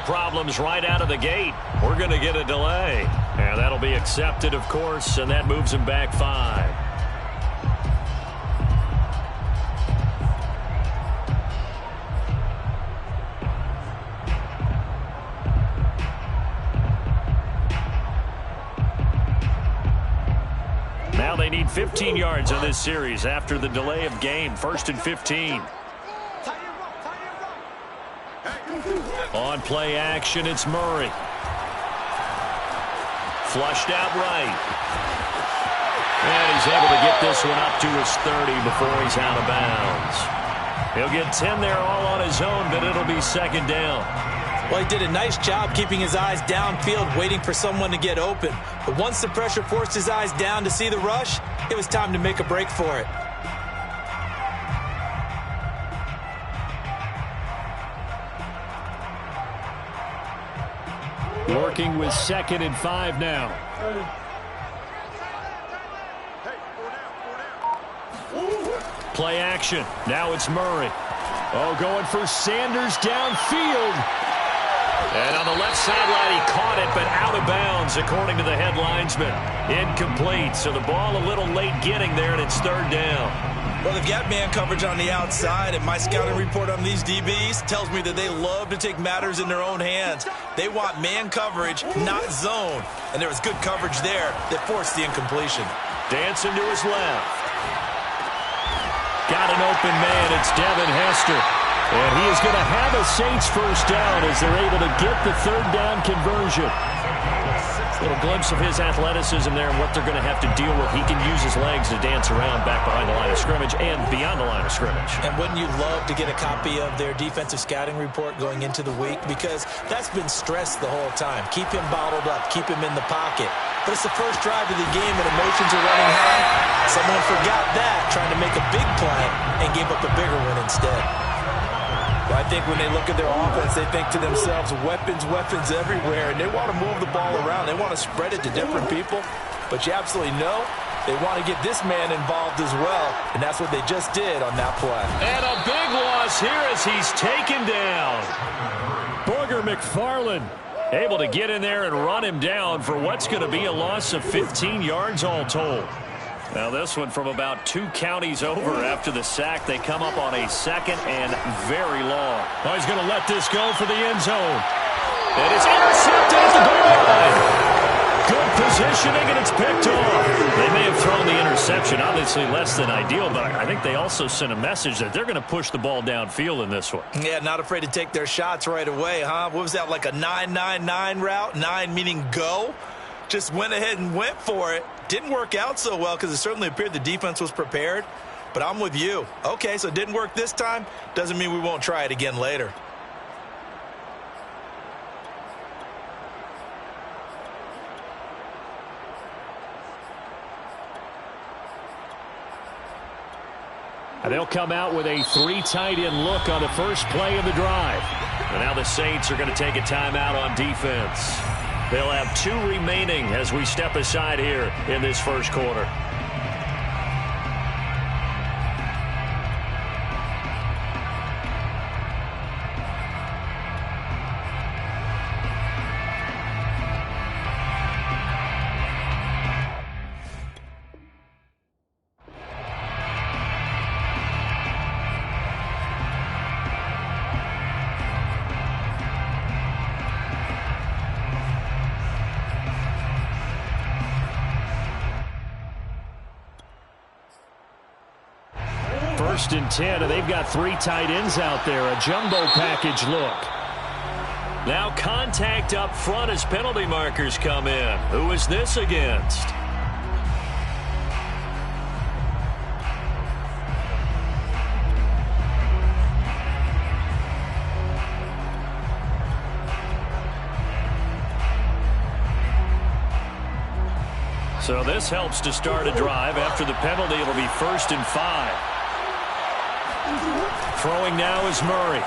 Now problems right out of the gate. We're going to get a delay. And that'll be accepted, of course, and that moves him back 5. Now they need 15 yards in this series after the delay of game. 1st and 15. On play action, it's Murray. Flushed out right. And he's able to get this one up to his 30 before he's out of bounds. He'll get 10 there all on his own, but it'll be 2nd down. Well, he did a nice job keeping his eyes downfield, waiting for someone to get open. But once the pressure forced his eyes down to see the rush, it was time to make a break for it. Working with 2nd and 5 now. Play action. Now it's Murray. Oh, going for Sanders downfield. And on the left sideline, he caught it, but out of bounds, according to the head linesman. Incomplete, so the ball a little late getting there, and it's 3rd down. Well, they've got man coverage on the outside, and my scouting report on these DBs tells me that they love to take matters in their own hands. They want man coverage, not zone. And there was good coverage there that forced the incompletion. Dancing to his left. Got an open man. It's Devin Hester. And he is going to have a Saints first down as they're able to get the 3rd down conversion. A little glimpse of his athleticism there and what they're going to have to deal with. He can use his legs to dance around back behind the line of scrimmage and beyond the line of scrimmage. And wouldn't you love to get a copy of their defensive scouting report going into the week? Because that's been stressed the whole time. Keep him bottled up. Keep him in the pocket. But it's the first drive of the game and emotions are running high. Someone forgot that, trying to make a big play and gave up a bigger one instead. I think when they look at their offense, they think to themselves, weapons, weapons everywhere, and they want to move the ball around. They want to spread it to different people, but you absolutely know they want to get this man involved as well, and that's what they just did on that play. And a big loss here as he's taken down. Booger McFarland able to get in there and run him down for what's going to be a loss of 15 yards all told. Now this one from about 2 counties over after the sack. They come up on a 2nd and very long. Oh, he's going to let this go for the end zone. And it's intercepted at the goal line. Good positioning, and it's picked off. They may have thrown the interception, obviously less than ideal, but I think they also sent a message that they're going to push the ball downfield in this one. Yeah, not afraid to take their shots right away, huh? What was that, like a 9-9-9 route? 9 meaning go? Just went ahead and went for it. Didn't work out so well because it certainly appeared the defense was prepared. But I'm with you. Okay, so it didn't work this time. Doesn't mean we won't try it again later. And they'll come out with a 3 tight end look on the first play of the drive. And now the Saints are going to take a timeout on defense. They'll have 2 remaining as we step aside here in this first quarter. First and 10, and they've got 3 tight ends out there. A jumbo package look. Now contact up front as penalty markers come in. Who is this against? So this helps to start a drive. After the penalty, it'll be 1st and 5. Throwing now is Murray.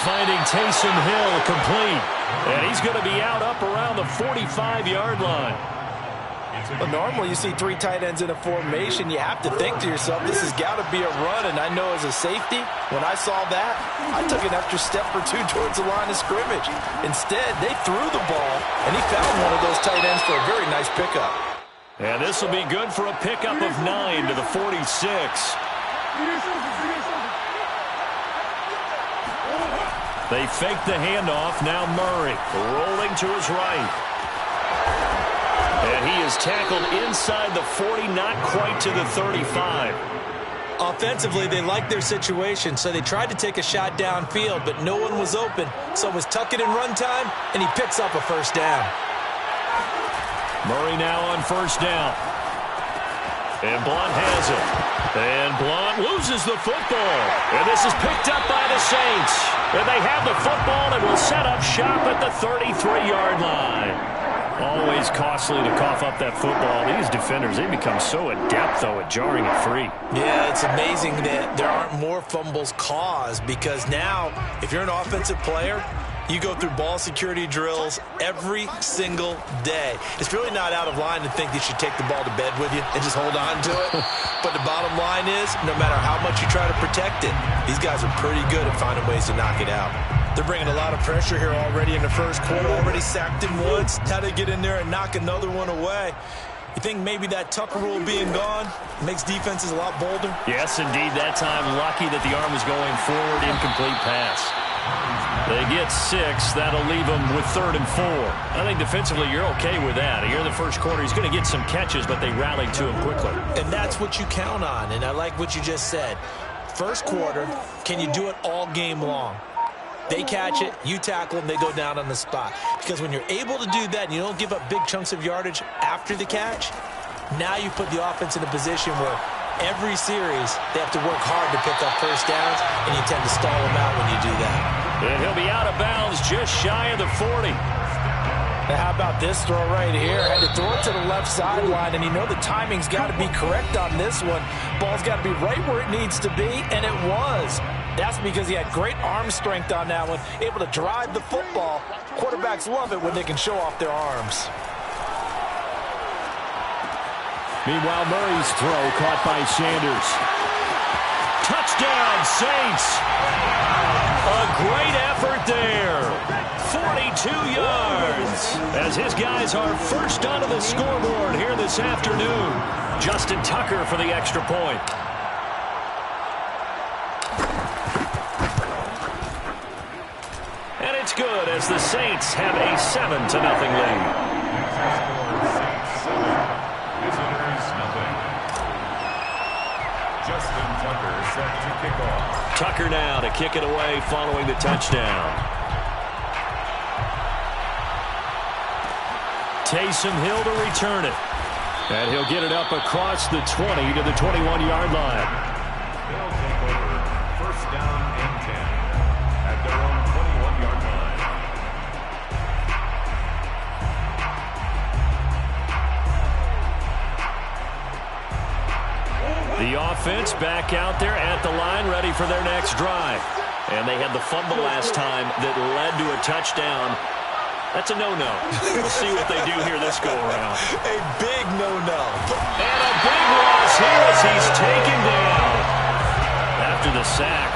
Finding Taysom Hill complete. And he's going to be out up around the 45-yard line. But normally you see 3 tight ends in a formation, you have to think to yourself, this has got to be a run. And I know as a safety, when I saw that, I took an extra step or 2 towards the line of scrimmage. Instead, they threw the ball, and he found one of those tight ends for a very nice pickup. And this will be good for a pickup of 9 to the 46. They fake the handoff. Now Murray rolling to his right. And he is tackled inside the 40, not quite to the 35. Offensively, they liked their situation, so they tried to take a shot downfield, but no one was open. So it was tuck it in run time, and he picks up a first down. Murray now on first down. And Blount has it. And Blount loses the football. And this is picked up by the Saints. And they have the football and will set up shop at the 33-yard line. Always costly to cough up that football. These defenders, they become so adept, though, at jarring it free. Yeah, it's amazing that there aren't more fumbles caused, because now, if you're an offensive player, you go through ball security drills every single day. It's really not out of line to think you should take the ball to bed with you and just hold on to it. But the bottom line is, no matter how much you try to protect it, these guys are pretty good at finding ways to knock it out. They're bringing a lot of pressure here already in the first quarter. Already sacked him once. Now they get in there and knock another one away. You think maybe that Tucker rule being gone makes defenses a lot bolder? Yes, indeed. That time, lucky that the arm was going forward. Incomplete pass. They get 6. That'll leave them with 3rd and 4. I think defensively you're okay with that. Here in the first quarter, he's going to get some catches, but they rallied to him quickly. And that's what you count on, and I like what you just said. First quarter, can you do it all game long? They catch it, you tackle them, they go down on the spot. Because when you're able to do that and you don't give up big chunks of yardage after the catch, now you put the offense in a position where every series they have to work hard to pick up first downs, and you tend to stall them out when you do that. And he'll be out of bounds just shy of the 40. Now how about this throw right here? Had to throw it to the left sideline, and you know the timing's got to be correct on this one. Ball's got to be right where it needs to be, and it was. That's because he had great arm strength on that one, able to drive the football. Quarterbacks love it when they can show off their arms. Meanwhile, Murray's throw caught by Sanders. Touchdown, Saints! A great effort there. 42 yards. As his guys are first onto the scoreboard here this afternoon. Justin Tucker for the extra point. And it's good as the Saints have a 7-0 lead. Justin Tucker set to kick off. Tucker now to kick it away following the touchdown. Taysom Hill to return it. And he'll get it up across the 20 to the 21-yard line. They'll take over first down and 10 at their own 21-yard line. The offense back out there at the line, ready for their next drive. And they had the fumble last time that led to a touchdown. That's a no-no. We'll see what they do here this go-around. A big no-no. And a big loss here as he's taken down. After the sack,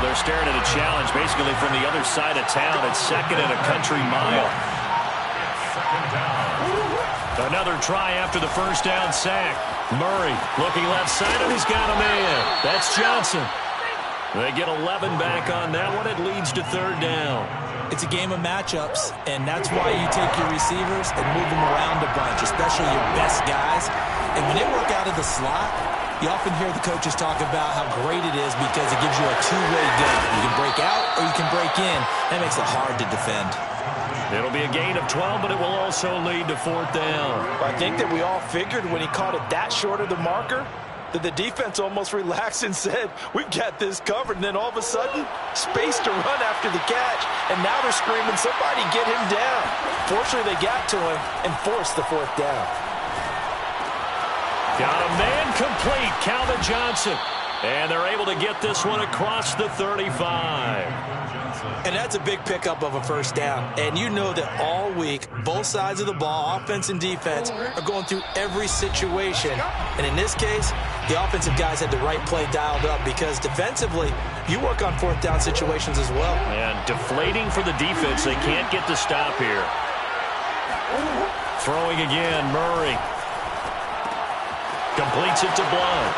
they're staring at a challenge basically from the other side of town. It's 2nd and a country mile. Another try after the first down sack. Murray looking left side, and he's got a man. That's Johnson. They get 11 back on that one. It leads to 3rd down. It's a game of matchups, and that's why you take your receivers and move them around a bunch, especially your best guys. And when they work out of the slot, you often hear the coaches talk about how great it is because it gives you a two-way gun. You can break out or you can break in. That makes it hard to defend. It'll be a gain of 12, but it will also lead to 4th down. I think that we all figured when he caught it that short of the marker that the defense almost relaxed and said, we've got this covered. And then all of a sudden, space to run after the catch. And now they're screaming, somebody get him down. Fortunately, they got to him and forced the 4th down. Got a man complete, Calvin Johnson. And they're able to get this one across the 35. And that's a big pickup of a first down. And you know that all week, both sides of the ball, offense and defense, are going through every situation. And in this case, the offensive guys had the right play dialed up because defensively, you work on fourth down situations as well. And deflating for the defense. They can't get the stop here. Throwing again, Murray. Completes it to Blount.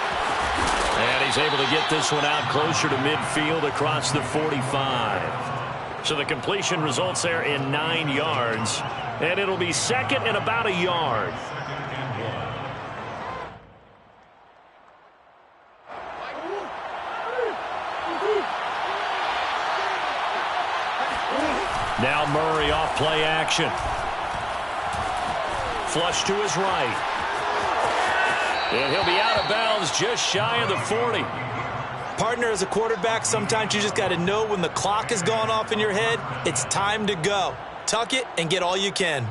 And he's able to get this one out closer to midfield across the 45. So the completion results there in 9 yards. And it'll be second and about a yard. Now Murray off play action. Flush to his right. And he'll be out of bounds just shy of the 40. Partner, as a quarterback, sometimes you just got to know when the clock has gone off in your head, it's time to go. Tuck it and get all you can.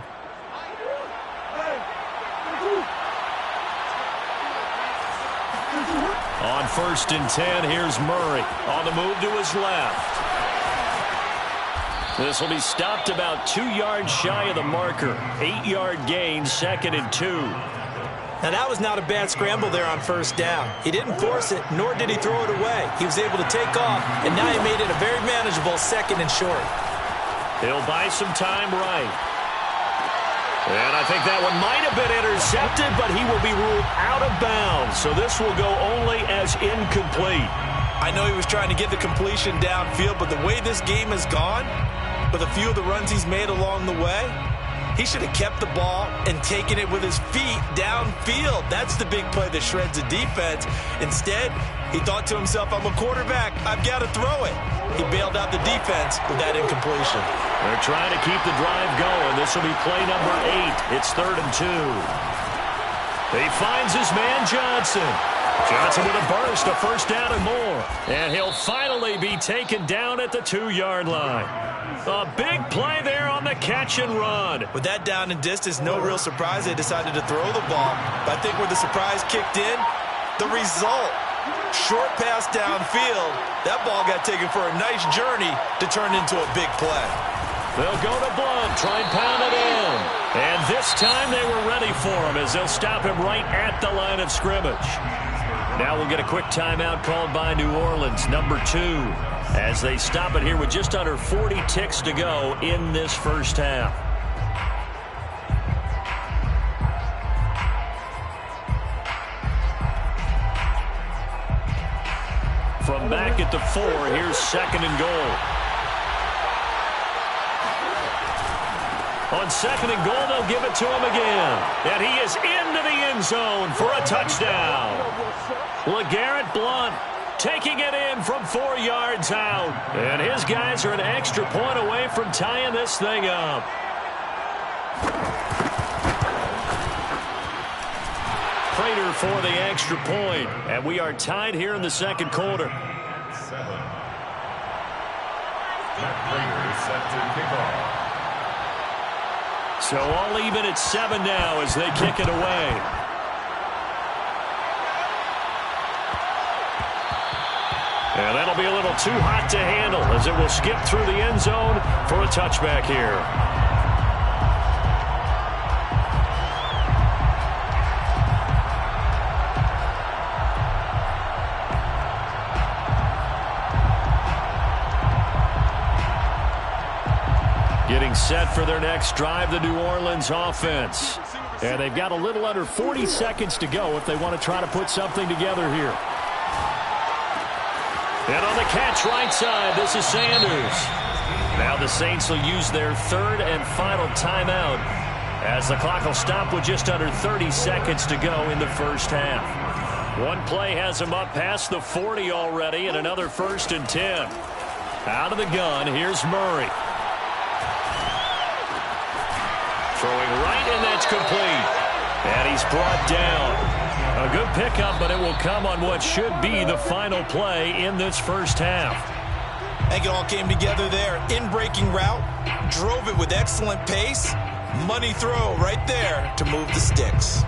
On 1st and 10, here's Murray on the move to his left. This will be stopped about 2 yards shy of the marker. 8-yard gain, 2nd and 2. Now, that was not a bad scramble there on first down. He didn't force it, nor did he throw it away. He was able to take off, and now he made it a very manageable 2nd and short. He'll buy some time right. And I think that one might have been intercepted, but he will be ruled out of bounds. So this will go only as incomplete. I know he was trying to get the completion downfield, but the way this game has gone, with a few of the runs he's made along the way, he should have kept the ball and taken it with his feet downfield. That's the big play that shreds the defense. Instead, he thought to himself, I'm a quarterback, I've got to throw it. He bailed out the defense with that incompletion. They're trying to keep the drive going. This will be play number 8. It's 3rd and 2. He finds his man Johnson. Johnson with a burst, a first down and more. And he'll finally be taken down at the 2-yard line. A big play there on the catch and run. With that down and distance, no real surprise they decided to throw the ball. But I think where the surprise kicked in, the result. Short pass downfield. That ball got taken for a nice journey to turn into a big play. They'll go to Blount, try and pound it in. And this time they were ready for him as they'll stop him right at the line of scrimmage. Now we'll get a quick timeout called by New Orleans, number 2, as they stop it here with just under 40 ticks to go in this first half. From back at the 4, here's 2nd and goal. On 2nd and goal, they'll give it to him again. And he is into the end zone for a touchdown. LeGarrette Blount taking it in from 4 yards out. And his guys are an extra point away from tying this thing up. Prater for the extra point. And we are tied here in the second quarter. 7. Matt Prater is set to kick off. So all even at 7 now as they kick it away. And that'll be a little too hot to handle as it will skip through the end zone for a touchback here. Getting set for their next drive, the New Orleans offense. And they've got a little under 40 seconds to go if they want to try to put something together here. And on the catch right side, this is Sanders. Now the Saints will use their 3rd and final timeout as the clock will stop with just under 30 seconds to go in the first half. One play has them up past the 40 already and another 1st and 10. Out of the gun, here's Murray. Throwing right, and that's complete. And he's brought down. A good pickup, but it will come on what should be the final play in this first half. I think it all came together there. In-breaking route, drove it with excellent pace. Money throw right there to move the sticks.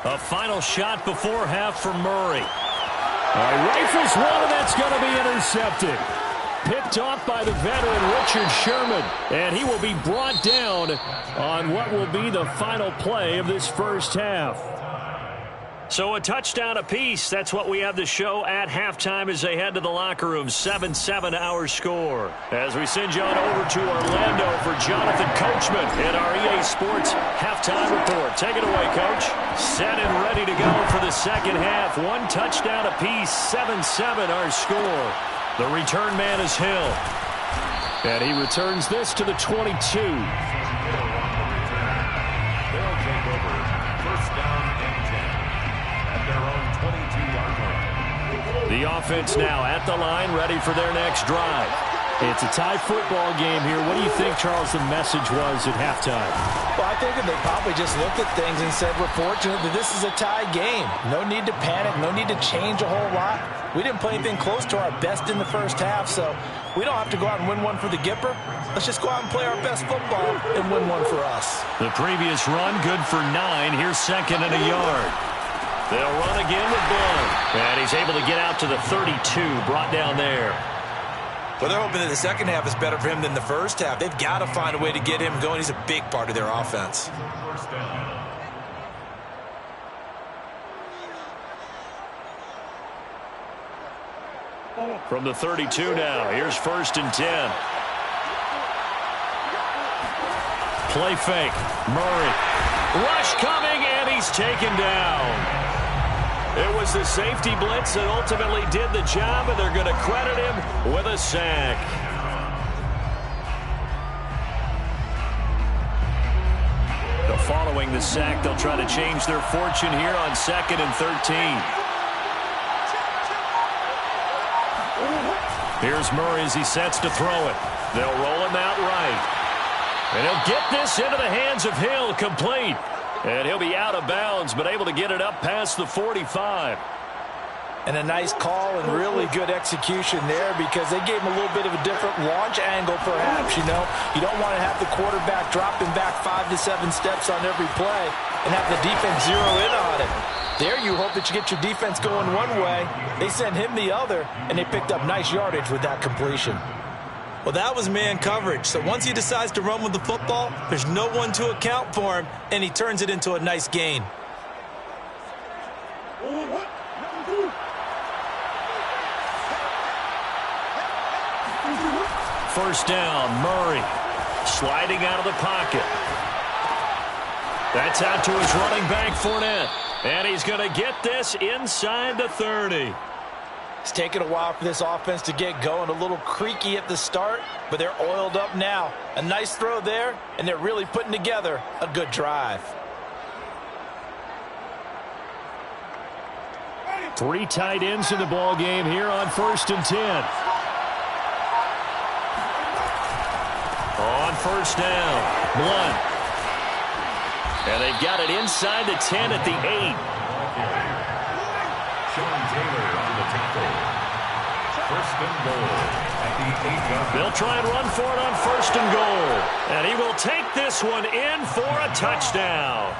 A final shot before half for Murray. Rifles one, and that's going to be intercepted. Picked off by the veteran Richard Sherman, and he will be brought down on what will be the final play of this first half. So a touchdown apiece. That's what we have to show at halftime as they head to the locker room. 7-7 our score. As we send you on over to Orlando for Jonathan Coachman in our EA Sports halftime report. Take it away, Coach. Set and ready to go for the second half. One touchdown apiece. 7-7 our score. The return man is Hill. And he returns this to the 22. They'll take over. First down and 10. At their own 22-yard line. The offense now at the line, ready for their next drive. It's a tie football game here. What do you think, Charles, the message was at halftime? Well, I think that they probably just looked at things and said, we're fortunate that this is a tie game. No need to panic. No need to change a whole lot. We didn't play anything close to our best in the first half, so we don't have to go out and win one for the Gipper. Let's just go out and play our best football and win one for us. The previous run, good for 9. Here's second and a yard. They'll run again with Blunt. And he's able to get out to the 32, brought down there. Well, they're hoping that the second half is better for him than the first half. They've got to find a way to get him going. He's a big part of their offense. First down. From the 32 now, here's first and 10. Play fake. Murray. Rush coming, and he's taken down. It was the safety blitz that ultimately did the job, and they're going to credit him with a sack. Following the sack, they'll try to change their fortune here on 2nd and 13. Here's Murray as he sets to throw it. They'll roll him out right. And he'll get this into the hands of Hill, complete. And he'll be out of bounds, but able to get it up past the 45. And a nice call and really good execution there because they gave him a little bit of a different launch angle perhaps, you know. You don't want to have the quarterback dropping back 5 to 7 steps on every play and have the defense zero in on it. There you hope that you get your defense going one way. They sent him the other, and they picked up nice yardage with that completion. Well, that was man coverage. So once he decides to run with the football, there's no one to account for him, and he turns it into a nice gain. First down, Murray sliding out of the pocket. That's out to his running back, Fournette. And he's going to get this inside the 30. It's taken a while for this offense to get going. A little creaky at the start, but they're oiled up now. A nice throw there, and they're really putting together a good drive. 3 tight ends in the ball game here on 1st and 10. On first down, Blunt. And they've got it inside the 10 at the 8. Sean Taylor on the tackle. First and goal at the 8-yard line. They'll try and run for it on 1st and goal. And he will take this one in for a touchdown.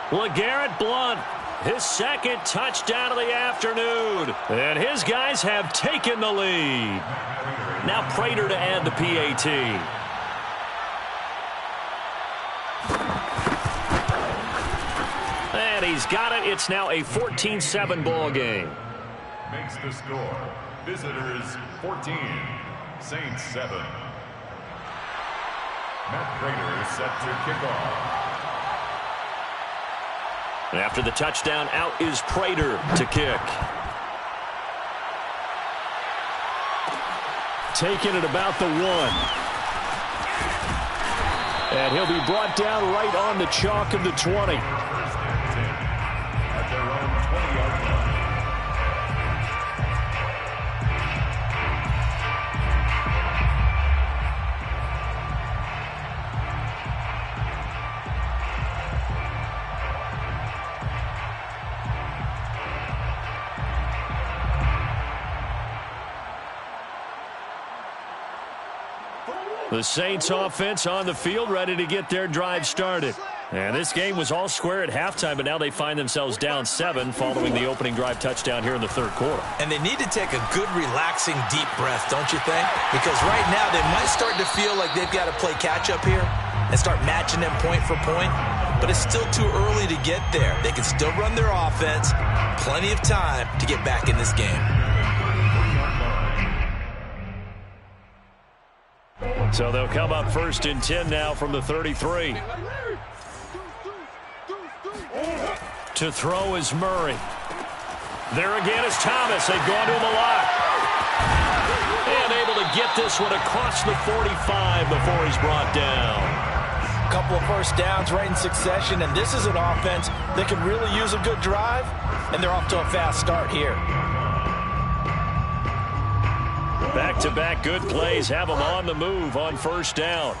LeGarrette Blunt, his second touchdown of the afternoon. And his guys have taken the lead. Now Prater to add the PAT. And he's got it. It's now a 14-7 ball game. Makes the score. Visitors 14, Saints 7. Matt Prater is set to kick off. And after the touchdown, out is Prater to kick. Taking it about the 1. And he'll be brought down right on the chalk of the 20. At their own 20-yard line. The Saints offense on the field, ready to get their drive started. And this game was all square at halftime, but now they find themselves down 7 following the opening drive touchdown here in the third quarter. And they need to take a good, relaxing, deep breath, don't you think? Because right now they might start to feel like they've got to play catch-up here and start matching them point for point. But it's still too early to get there. They can still run their offense. Plenty of time to get back in this game. So they'll come up 1st and 10 now from the 33. To throw is Murray. There again is Thomas. They've gone to him a lot. And able to get this one across the 45 before he's brought down. A couple of first downs right in succession, and this is an offense that can really use a good drive, and they're off to a fast start here. Back-to-back good plays have them on the move on 1st down.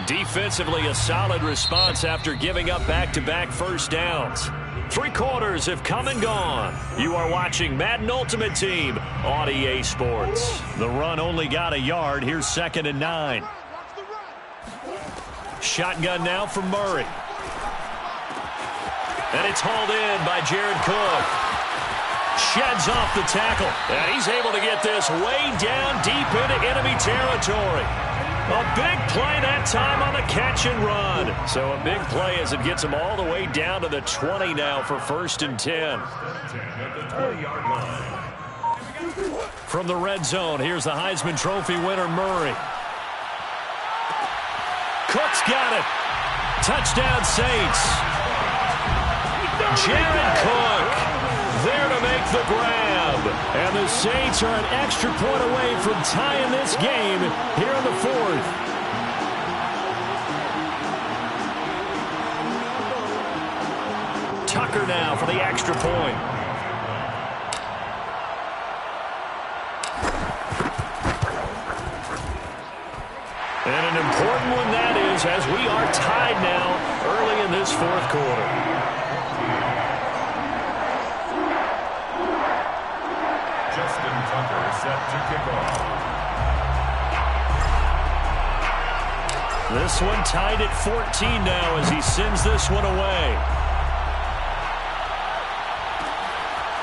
Defensively, a solid response after giving up back-to-back first downs. 3 quarters have come and gone. You are watching Madden Ultimate Team on EA Sports. The run only got a yard. Here's 2nd and 9. Shotgun now from Murray. And it's hauled in by Jared Cook. Sheds off the tackle. And he's able to get this way down deep into enemy territory. A big play that time on the catch and run. So a big play as it gets him all the way down to the 20 now for 1st and 10. From the red zone, here's the Heisman Trophy winner, Murray. Cook's got it. Touchdown, Saints. Jared Cook there to make the grab. And the Saints are an extra point away from tying this game here in the 4th. Tucker now for the extra point. And an important one that is, as we are tied now early in this 4th quarter. Justin Tucker set to kick off. This one tied at 14 now as he sends this one away.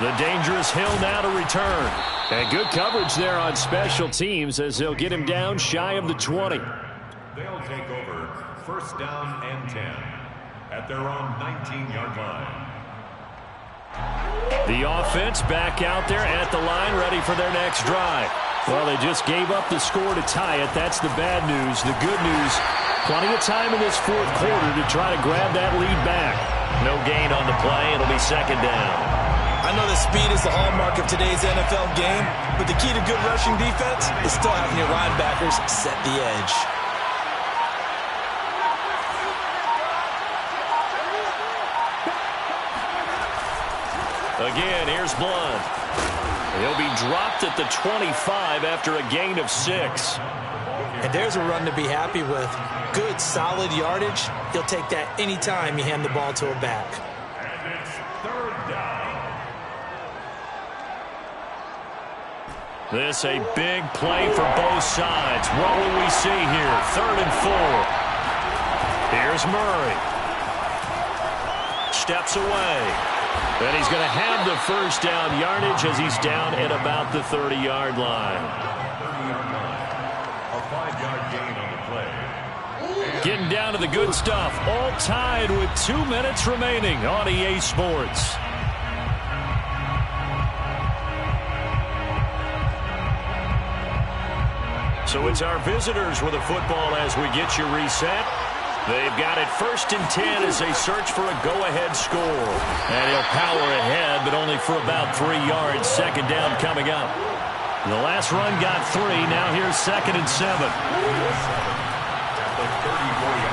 The dangerous Hill now to return. And good coverage there on special teams as they'll get him down shy of the 20. They'll take over 1st down and 10 at their own 19-yard line. The offense back out there at the line, ready for their next drive. Well, they just gave up the score to tie it. That's the bad news. The good news, plenty of time in this 4th quarter to try to grab that lead back. No gain on the play. It'll be 2nd down. I know that speed is the hallmark of today's NFL game, but the key to good rushing defense is still having your linebackers set the edge. Again, here's Blunt. He'll be dropped at the 25 after a gain of 6. And there's a run to be happy with. Good, solid yardage. He'll take that anytime you hand the ball to a back. And it's 3rd down. This a big play for both sides. What will we see here? 3rd and 4. Here's Murray. Steps away. And he's going to have the 1st down yardage as he's down at about the 30-yard line. 30-yard line. A 5-yard gain on the play. Getting down to the good stuff. All tied with 2 minutes remaining on EA Sports. So it's our visitors with the football as we get you reset. They've got it 1st and 10 as they search for a go-ahead score. And he'll power ahead, but only for about 3 yards. 2nd down coming up. The last run got 3. Now here's 2nd and 7.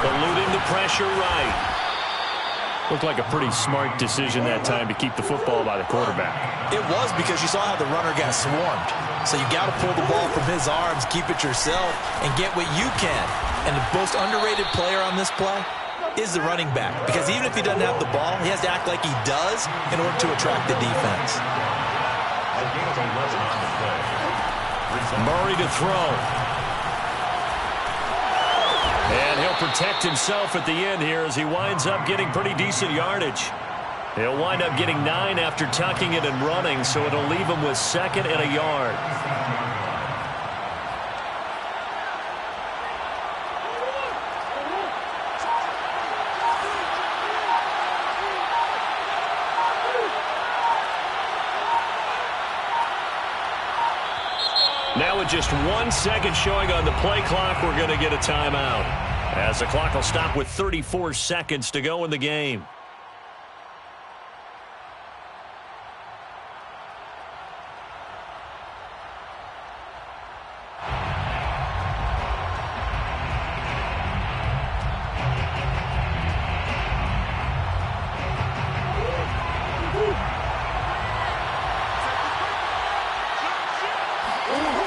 Eluding the pressure right. Looked like a pretty smart decision that time to keep the football by the quarterback. It was, because you saw how the runner got swarmed. So you got to pull the ball from his arms, keep it yourself, and get what you can. And the most underrated player on this play is the running back. Because even if he doesn't have the ball, he has to act like he does in order to attract the defense. A gain of 11 on the play. Murray to throw. And he'll protect himself at the end here as he winds up getting pretty decent yardage. He'll wind up getting 9 after tucking it and running, so it'll leave him with 2nd and a yard. Now with just 1 second showing on the play clock, we're going to get a timeout, as the clock will stop with 34 seconds to go in the game.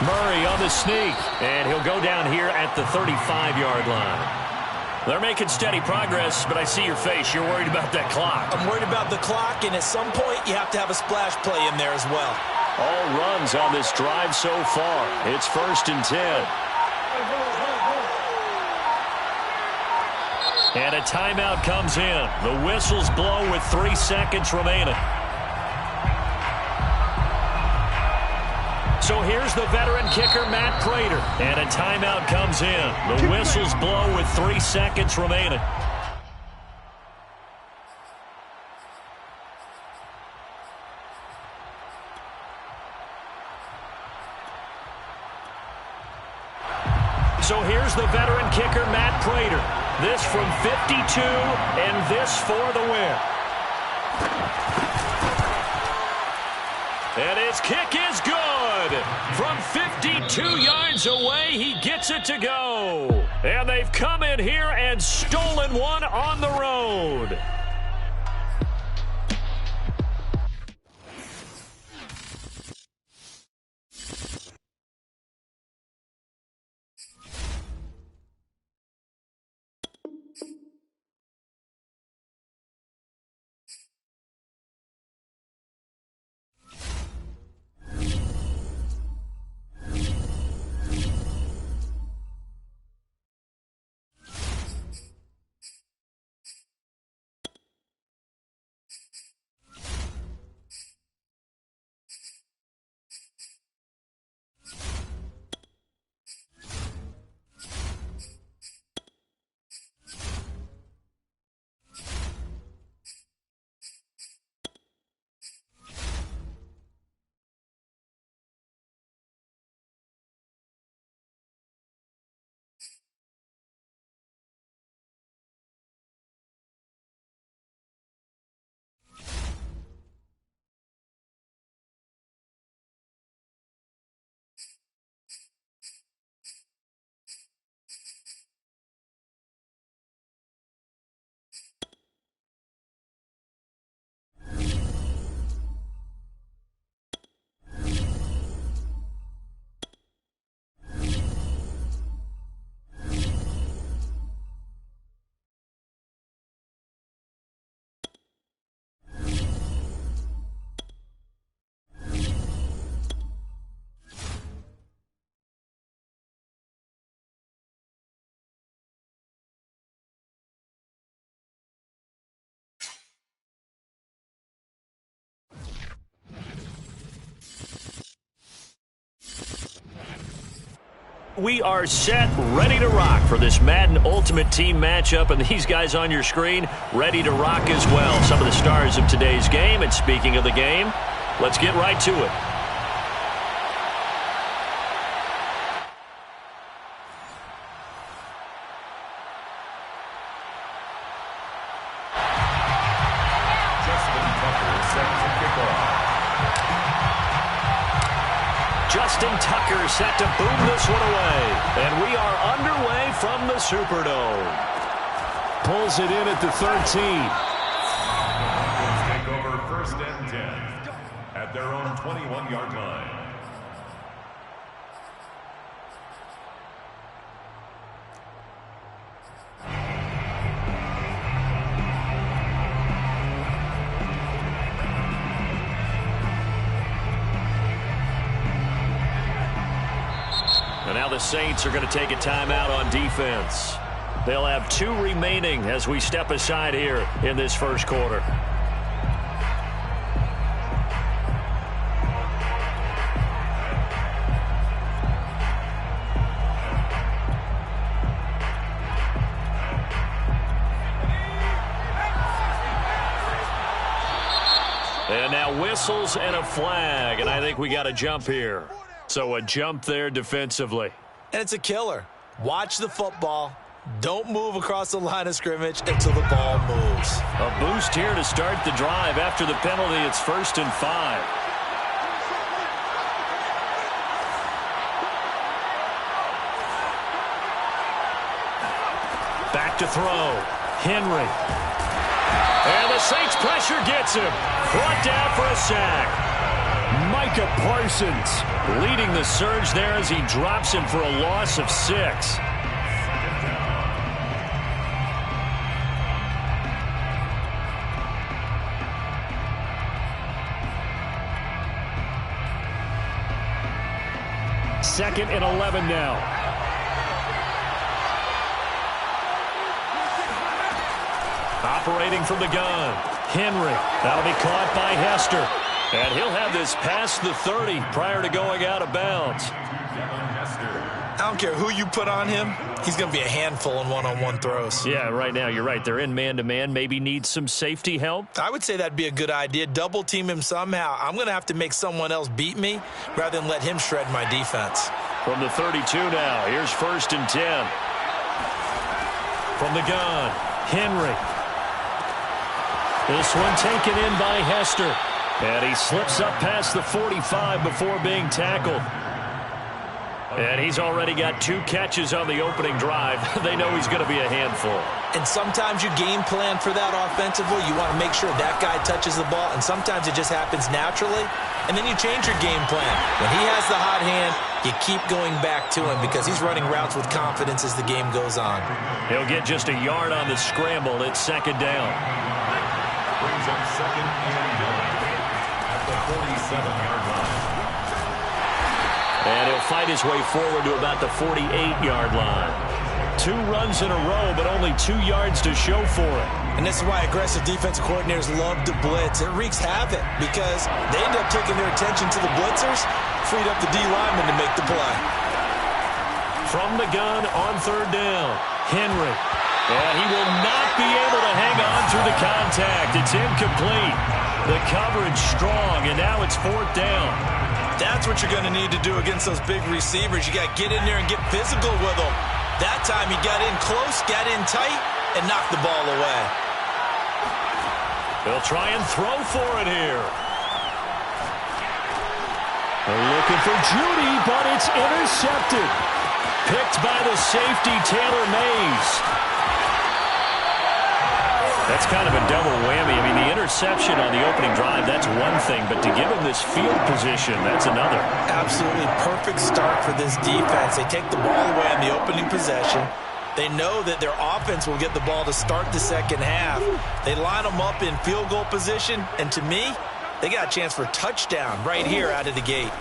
Murray on the sneak, and he'll go down here at the 35-yard line. They're making steady progress, but I see your face. You're worried about that clock. I'm worried about the clock, and at some point, you have to have a splash play in there as well. All runs on this drive so far. It's 1st and 10. And a timeout comes in. The whistles blow with 3 seconds remaining. So here's the veteran kicker, Matt Prater. And a timeout comes in. The whistles blow with 3 seconds remaining. So here's the veteran kicker, Matt Prater. This from 52, and this for the win. And his kick is good. From 52 yards away, he gets it to go. And they've come in here and stolen one on the road. We are set, ready to rock for this Madden Ultimate Team matchup, and these guys on your screen ready to rock as well. Some of the stars of today's game, and speaking of the game, let's get right to it. Justin Tucker set to boom this one away. And we are underway from the Superdome. Pulls it in at the 13. Take over 1st and 10 at their own 21-yard line. the Saints are going to take a timeout on defense. They'll have 2 remaining as we step aside here in this first quarter. And now whistles and a flag, and I think we got a jump here. So a jump there defensively. And it's a killer. Watch the football. Don't move across the line of scrimmage until the ball moves. A boost here to start the drive. After the penalty, it's 1st and 5. Back to throw. Henry. And the Saints pressure gets him. Brought down for a sack. Micah Parsons leading the surge there as he drops him for a loss of 6. Second and 11 now. Operating from the gun. Henry. That'll be caught by Hester. And he'll have this past the 30 prior to going out of bounds. I don't care who you put on him. He's going to be a handful in one-on-one throws. Yeah, right now you're right. They're in man-to-man. Maybe need some safety help. I would say that'd be a good idea. Double team him somehow. I'm going to have to make someone else beat me rather than let him shred my defense. From the 32 now. Here's 1st and 10. From the gun, Henry. This one taken in by Hester. And he slips up past the 45 before being tackled. And he's already got 2 catches on the opening drive. They know he's going to be a handful. And sometimes you game plan for that offensively. You want to make sure that guy touches the ball, and sometimes it just happens naturally. And then you change your game plan. When he has the hot hand, you keep going back to him because he's running routes with confidence as the game goes on. He'll get just a yard on the scramble. It's 2nd down. Brings up 2nd and 9 at the 47-yard line. And he'll fight his way forward to about the 48-yard line. 2 runs in a row, but only 2 yards to show for it. And this is why aggressive defensive coordinators love to blitz. It wreaks havoc because they end up taking their attention to the blitzers, freed up the D lineman to make the play. From the gun on 3rd down, Henry. And he will not be able to hang on through the contact. It's incomplete. The coverage strong, and now it's 4th down. That's what you're going to need to do against those big receivers. You got to get in there and get physical with them. That time he got in close, got in tight, and knocked the ball away. They'll try and throw for it here. They're looking for Judy, but it's intercepted. Picked by the safety, Taylor Mays. That's kind of a double whammy. I mean, the interception on the opening drive, that's one thing, but to give him this field position, that's another. Absolutely perfect start for this defense. They take the ball away on the opening possession. They know that their offense will get the ball to start the second half. They line them up in field goal position, and to me, they got a chance for a touchdown right here out of the gate.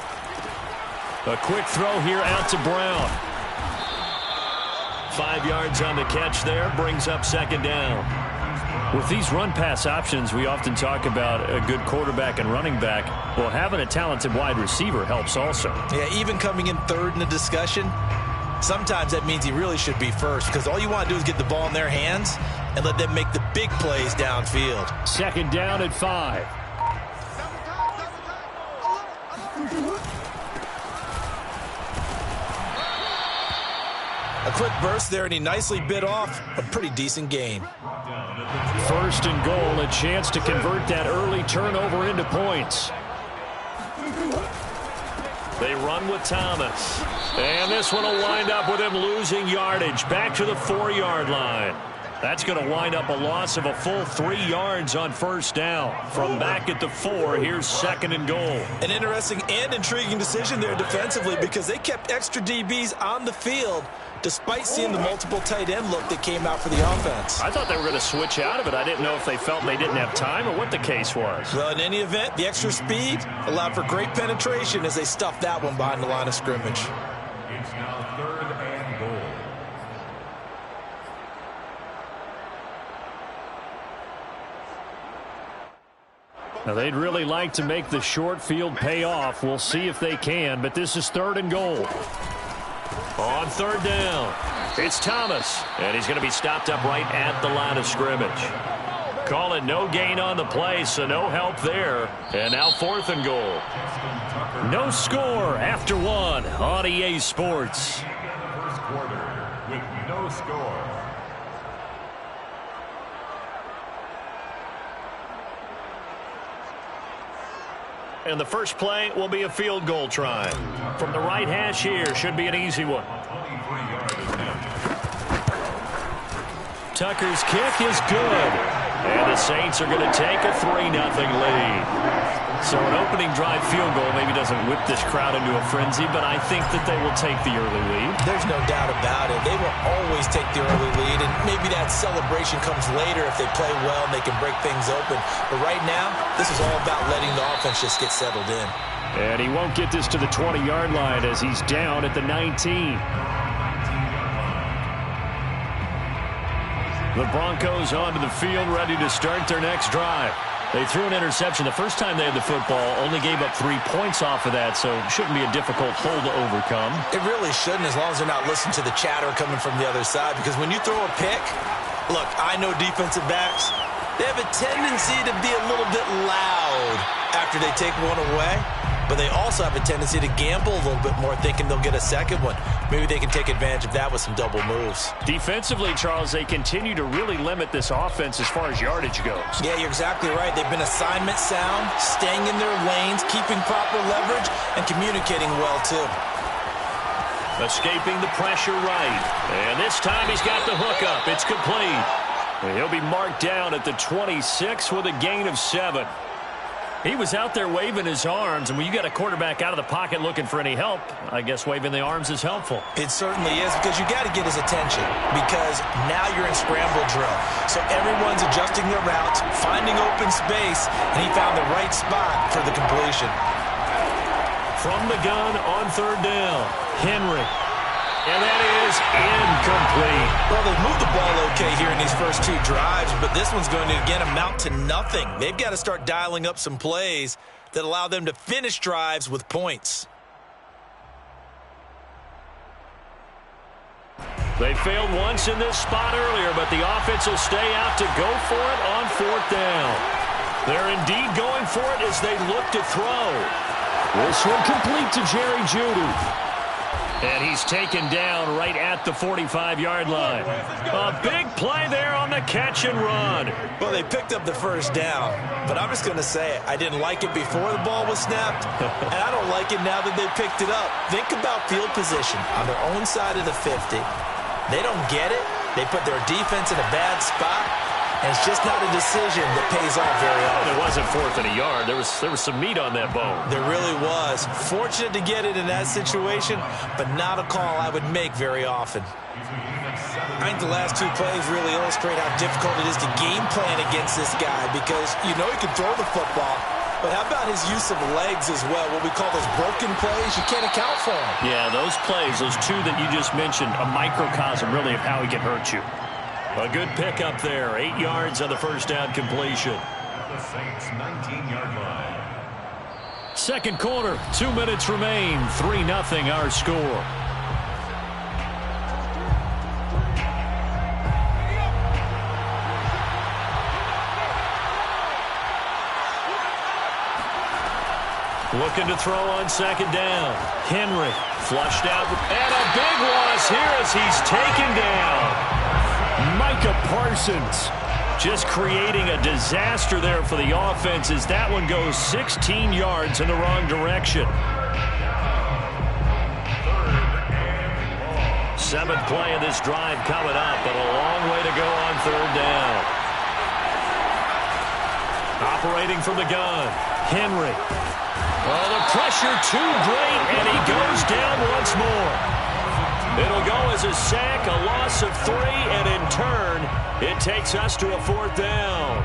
A quick throw here out to Brown. 5 yards on the catch there, brings up 2nd down. With these run-pass options, we often talk about a good quarterback and running back. Well, having a talented wide receiver helps also. Yeah, even coming in 3rd in the discussion, sometimes that means he really should be first because all you want to do is get the ball in their hands and let them make the big plays downfield. 2nd down at 5. A quick burst there, and he nicely bit off a pretty decent gain. 1st and goal, a chance to convert that early turnover into points. They run with Thomas. And this one will wind up with him losing yardage back to the 4-yard line. That's going to wind up a loss of a full 3 yards on 1st down. From back at the 4, here's 2nd and goal. An interesting and intriguing decision there defensively because they kept extra DBs on the field despite seeing the multiple tight end look that came out for the offense. I thought they were going to switch out of it. I didn't know if they felt they didn't have time or what the case was. Well, in any event, the extra speed allowed for great penetration as they stuffed that one behind the line of scrimmage. It's now 3rd Now, they'd really like to make the short field pay off. We'll see if they can, but this is 3rd and goal. On 3rd down, it's Thomas, and he's going to be stopped up right at the line of scrimmage. Call it no gain on the play, so no help there. And now 4th and goal. No score after 1 on EA Sports. First quarter with no score. And the first play will be a field goal try. From the right hash here, should be an easy one. Tucker's kick is good. And the Saints are going to take a 3-0 lead. So an opening drive field goal maybe doesn't whip this crowd into a frenzy, but I think that they will take the early lead. There's no doubt about it. They will always take the early lead, and maybe that celebration comes later if they play well and they can break things open. But right now, this is all about letting the offense just get settled in. And he won't get this to the 20-yard line as he's down at the 19. The Broncos onto the field, ready to start their next drive. They threw an interception the first time they had the football, only gave up 3 points off of that, so it shouldn't be a difficult hole to overcome. It really shouldn't, as long as they're not listening to the chatter coming from the other side, because when you throw a pick, look, I know defensive backs, they have a tendency to be a little bit loud after they take one away, but they also have a tendency to gamble a little bit more, thinking they'll get a second one. Maybe they can take advantage of that with some double moves. Defensively, Charles, they continue to really limit this offense as far as yardage goes. Yeah, you're exactly right. They've been assignment sound, staying in their lanes, keeping proper leverage, and communicating well, too. Escaping the pressure right. And this time he's got the hook up. It's complete. And he'll be marked down at the 26 with a gain of 7. He was out there waving his arms, and when you got a quarterback out of the pocket looking for any help, I guess waving the arms is helpful. It certainly is, because you got to get his attention, because now you're in scramble drill. So everyone's adjusting their routes, finding open space, and he found the right spot for the completion. From the gun on 3rd down, Henry. And that is incomplete. Well, they moved the ball okay here in these first 2 drives, but this one's going to, again, amount to nothing. They've got to start dialing up some plays that allow them to finish drives with points. They failed once in this spot earlier, but the offense will stay out to go for it on 4th down. They're indeed going for it as they look to throw. This one complete to Jerry Jeudy. And he's taken down right at the 45-yard line. A big play there on the catch and run. Well, they picked up the first down, but I'm just going to say it. I didn't like it before the ball was snapped, and I don't like it now that they picked it up. Think about field position on their own side of the 50. They don't get it. They put their defense in a bad spot, and it's just not a decision that pays off very often. It wasn't 4th and a yard. There was some meat on that bone. There really was. Fortunate to get it in that situation, but not a call I would make very often. I think the last 2 plays really illustrate how difficult it is to game plan against this guy, because you know he can throw the football, but how about his use of legs as well? What we call those broken plays, you can't account for them. Yeah, those plays, those 2 that you just mentioned, a microcosm really of how he can hurt you. A good pickup there. 8 yards on the first down completion. The Saints 19-yard line. Second quarter, 2 minutes remain. 3-0 our score. Looking to throw on 2nd down. Henry flushed out. And a big loss here as he's taken down. Micah Parsons just creating a disaster there for the offense as that one goes 16 yards in the wrong direction. 7th play of this drive coming up, but a long way to go on 3rd down. Operating from the gun, Henry. Oh, the pressure too great, and he goes down once more. It'll go as a sack, a loss of 3, and in turn, it takes us to a 4th down.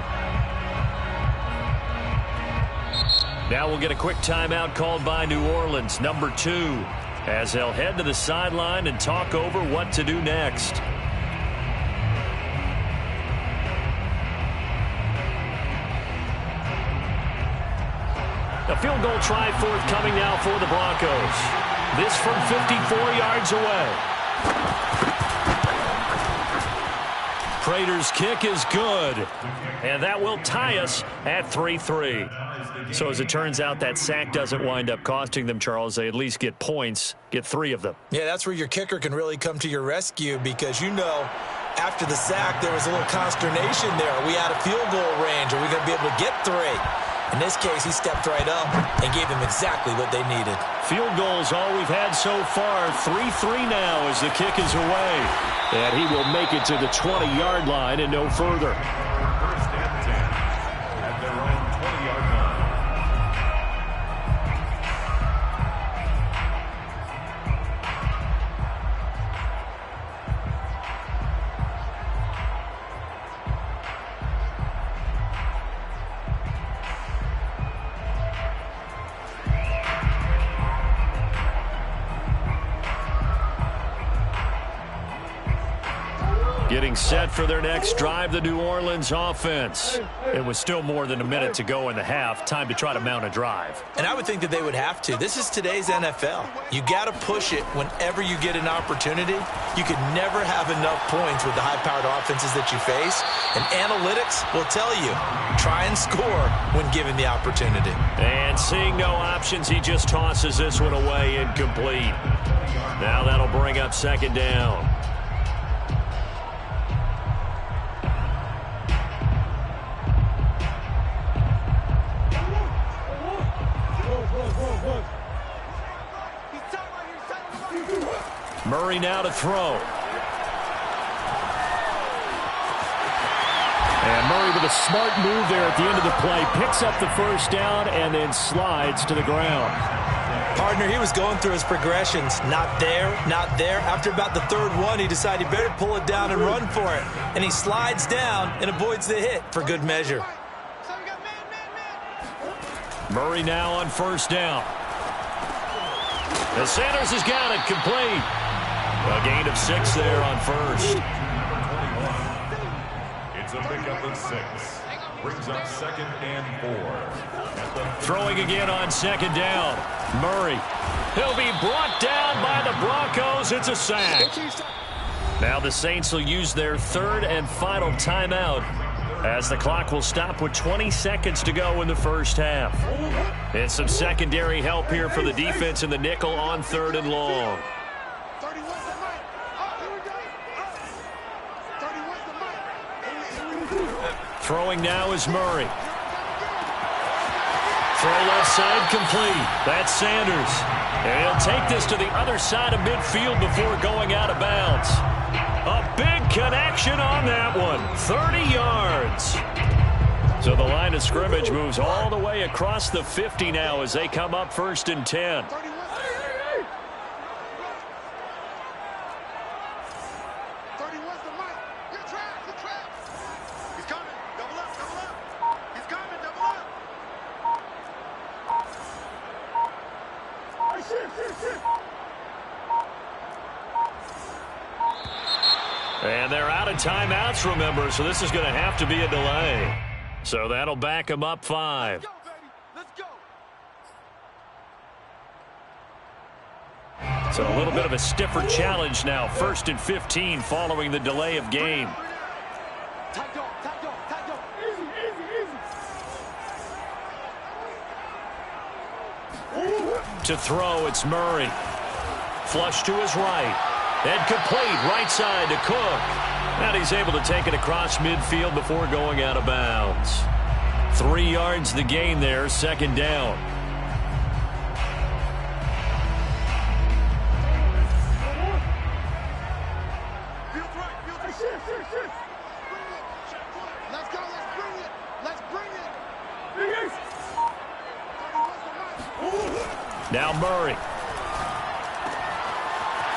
Now we'll get a quick timeout called by New Orleans, number 2, as they'll head to the sideline and talk over what to do next. A field goal try forthcoming now for the Broncos. This from 54 yards away. Prater's kick is good. And that will tie us at 3-3. So as it turns out, that sack doesn't wind up costing them, Charles. They at least get points, get 3 of them. Yeah, that's where your kicker can really come to your rescue because, after the sack, there was a little consternation there. Are we out of field goal range? Are we going to be able to get 3? In this case, he stepped right up and gave them exactly what they needed. Field goals all we've had so far. 3-3 now as the kick is away. And he will make it to the 20-yard line and no further. First and 10 at their own 20-yard line. Getting set for their next drive, the New Orleans offense. It was still more than a minute to go in the half. Time to try to mount a drive. And I would think that they would have to. This is today's NFL. You got to push it whenever you get an opportunity. You could never have enough points with the high-powered offenses that you face. And analytics will tell you, try and score when given the opportunity. And seeing no options, he just tosses this one away incomplete. Now that'll bring up second down. Murray now to throw. And Murray with a smart move there at the end of the play. Picks up the first down and then slides to the ground. Partner, he was going through his progressions. Not there, not there. After about the third one, he decided he better pull it down and run for it. And he slides down and avoids the hit for good measure. Murray now on first down. And Sanders has got it complete. A gain of 6 there on first. It's a pickup of 6. Brings up second and 4. Throwing again on second down. Murray. He'll be brought down by the Broncos. It's a sack. Now the Saints will use their third and final timeout as the clock will stop with 20 seconds to go in the first half. And some secondary help here for the defense in the nickel on third and long. Throwing now is Murray. Throw left side complete. That's Sanders. And he'll take this to the other side of midfield before going out of bounds. A big connection on that one. 30 yards. So the line of scrimmage moves all the way across the 50 now as they come up first and 10. And they're out of timeouts, remember, so this is going to have to be a delay. So that'll back them up 5. Let's go, baby. Let's go. So a little bit of a stiffer challenge now. First and 15 following the delay of game. Tight dog, tight dog, tight dog. Easy. To throw, it's Murray. Flush to his right. And complete right side to Cook. And he's able to take it across midfield before going out of bounds. 3 yards the gain there, second down. Let's go, let's bring it. Let's bring it. Now Murray.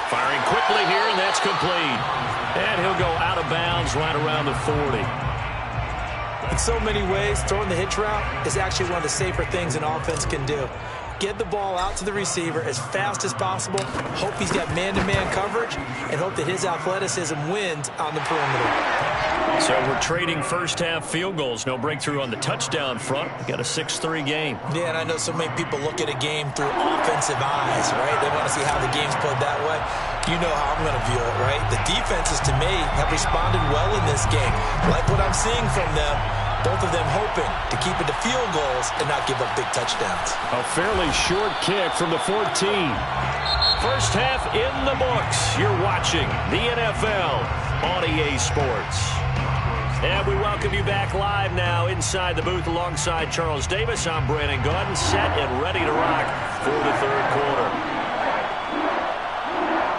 Firing quickly here, and that's complete. And he'll go out of bounds right around the 40. In so many ways, throwing the hitch route is actually one of the safer things an offense can do. get the ball out to the receiver as fast as possible, hope he's got man-to-man coverage, and hope that his athleticism wins on the perimeter. So we're trading first-half field goals. No breakthrough on the touchdown front. Got a 6-3 game. Yeah, and I know so many people look at a game through offensive eyes, right? They want to see how the game's played that way. You know how I'm going to view it, right? The defenses, to me, have responded well in this game. Like what I'm seeing from them, both of them hoping to keep it to field goals and not give up big touchdowns. A fairly short kick from the 14. First half in the books. You're watching the NFL on EA Sports. And we welcome you back live now inside the booth alongside Charles Davis. I'm Brandon Gaudin, set and ready to rock for the third quarter.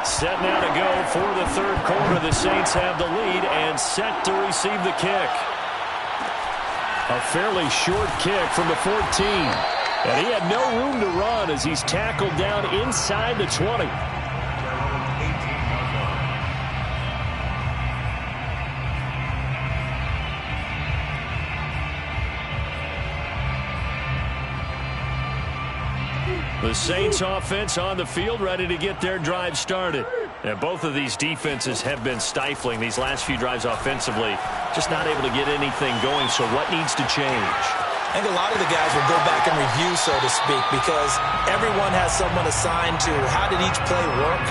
Set now to go for the third quarter. The Saints have the lead and set to receive the kick. A fairly short kick from the 14. And he had no room to run as he's tackled down inside the 20. The Saints offense on the field, ready to get their drive started. And both of these defenses have been stifling these last few drives offensively. Just not able to get anything going, so what needs to change? I think a lot of the guys will go back and review, so to speak, because everyone has someone assigned to how did each play work.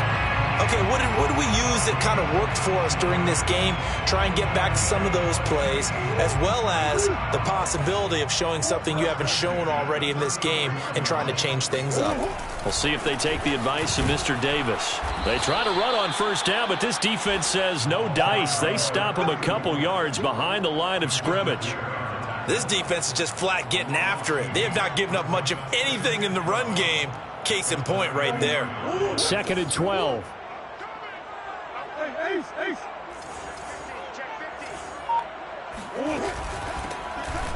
Okay, what did we use that kind of worked for us during this game? Try and get back to some of those plays, as well as the possibility of showing something you haven't shown already in this game and trying to change things up. We'll see if they take the advice of Mr. Davis. They try to run on first down, but this defense says no dice. They stop him a couple yards behind the line of scrimmage. This defense is just flat getting after it. They have not given up much of anything in the run game. Case in point right there. 2nd and 12.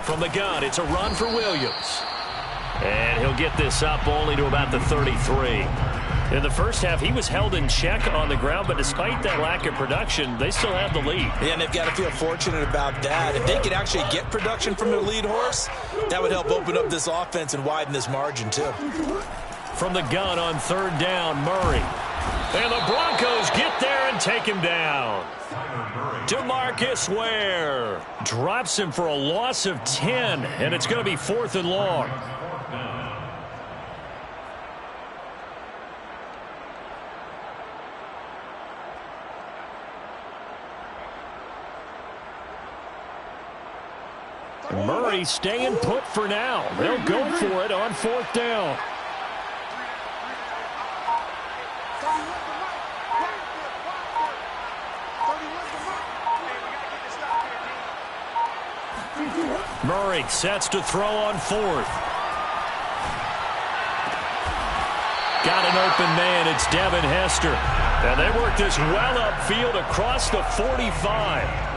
From the gun, it's a run for Williams. And he'll get this up only to about the 33. In the first half, he was held in check on the ground, but despite that lack of production, they still have the lead. Yeah, and they've got to feel fortunate about that. If they could actually get production from their lead horse, that would help open up this offense and widen this margin, too. From the gun on 3rd down, Murray. And the Broncos get there and take him down. DeMarcus Ware drops him for a loss of 10, and it's going to be 4th and long. Murray staying put for now. They'll go for it on 4th down. Murray sets to throw on 4th. Got an open man. It's Devin Hester. And they work this well upfield across the 45.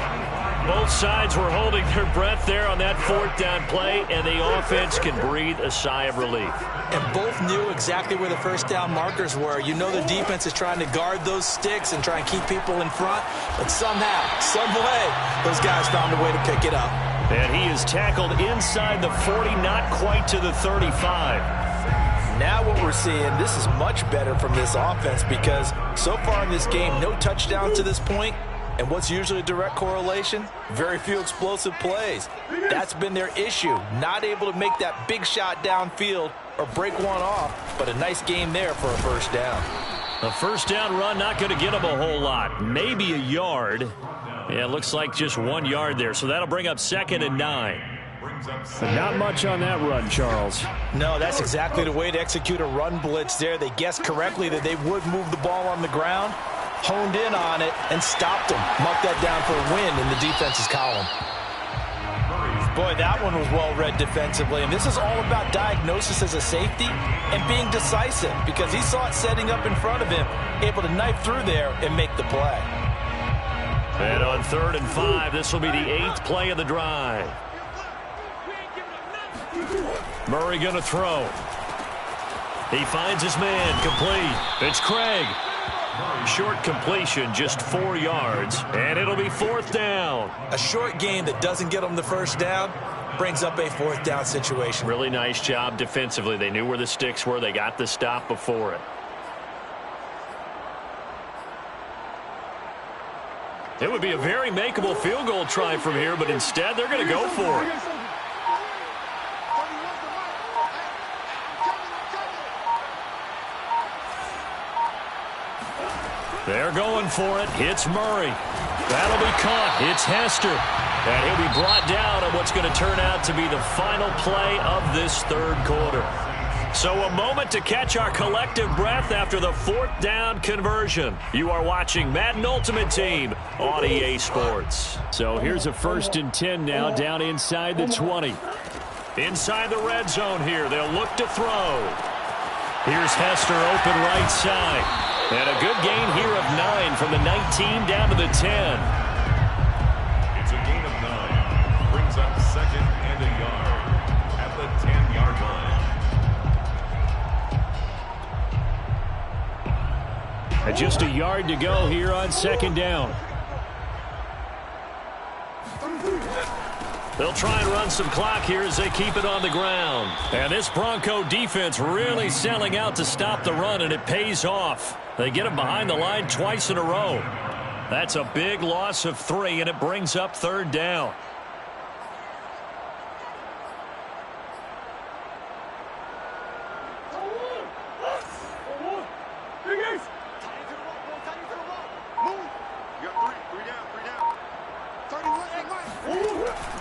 Both sides were holding their breath there on that 4th down play, and the offense can breathe a sigh of relief. And both knew exactly where the first down markers were. You know the defense is trying to guard those sticks and try and keep people in front, but somehow, some way, those guys found a way to pick it up. And he is tackled inside the 40, not quite to the 35. Now what we're seeing, this is much better from this offense because so far in this game, no touchdown to this point. And what's usually a direct correlation? Very few explosive plays. That's been their issue. Not able to make that big shot downfield or break one off, but a nice game there for a first down. A first down run, not going to get him a whole lot. Maybe a yard. Yeah, it looks like just 1 yard there, so that'll bring up 2nd and 9. But not much on that run, Charles. No, that's exactly the way to execute a run blitz there. They guessed correctly that they would move the ball on the ground, honed in on it, and stopped them. Marked that down for a win in the defense's column. Boy, that one was well read defensively, and this is all about diagnosis as a safety and being decisive because he saw it setting up in front of him, able to knife through there and make the play. And on 3rd and 5, this will be the 8th play of the drive. Murray going to throw. He finds his man, complete. It's Craig. Short completion, just 4 yards, and it'll be 4th down. A short game that doesn't get them the first down, brings up a 4th down situation. Really nice job defensively. They knew where the sticks were. They got the stop before it. It would be a very makeable field goal try from here, but instead they're going to go for it. They're going for it. Hits Murray. That'll be caught. Hits Hester. And he'll be brought down on what's going to turn out to be the final play of this 3rd quarter. So a moment to catch our collective breath after the 4th down conversion. You are watching Madden Ultimate Team on EA Sports. So here's a 1st and 10 now down inside the 20. Inside the red zone here. They'll look to throw. Here's Hester open right side. And a good gain here of 9 from the 19 down to the 10. It's a gain of 9. Brings up 2nd and a yard at the 10-yard line. And just a yard to go here on 2nd down. They'll try and run some clock here as they keep it on the ground. And this Bronco defense really selling out to stop the run, and it pays off. They get him behind the line twice in a row. That's a big loss of 3, and it brings up 3rd down.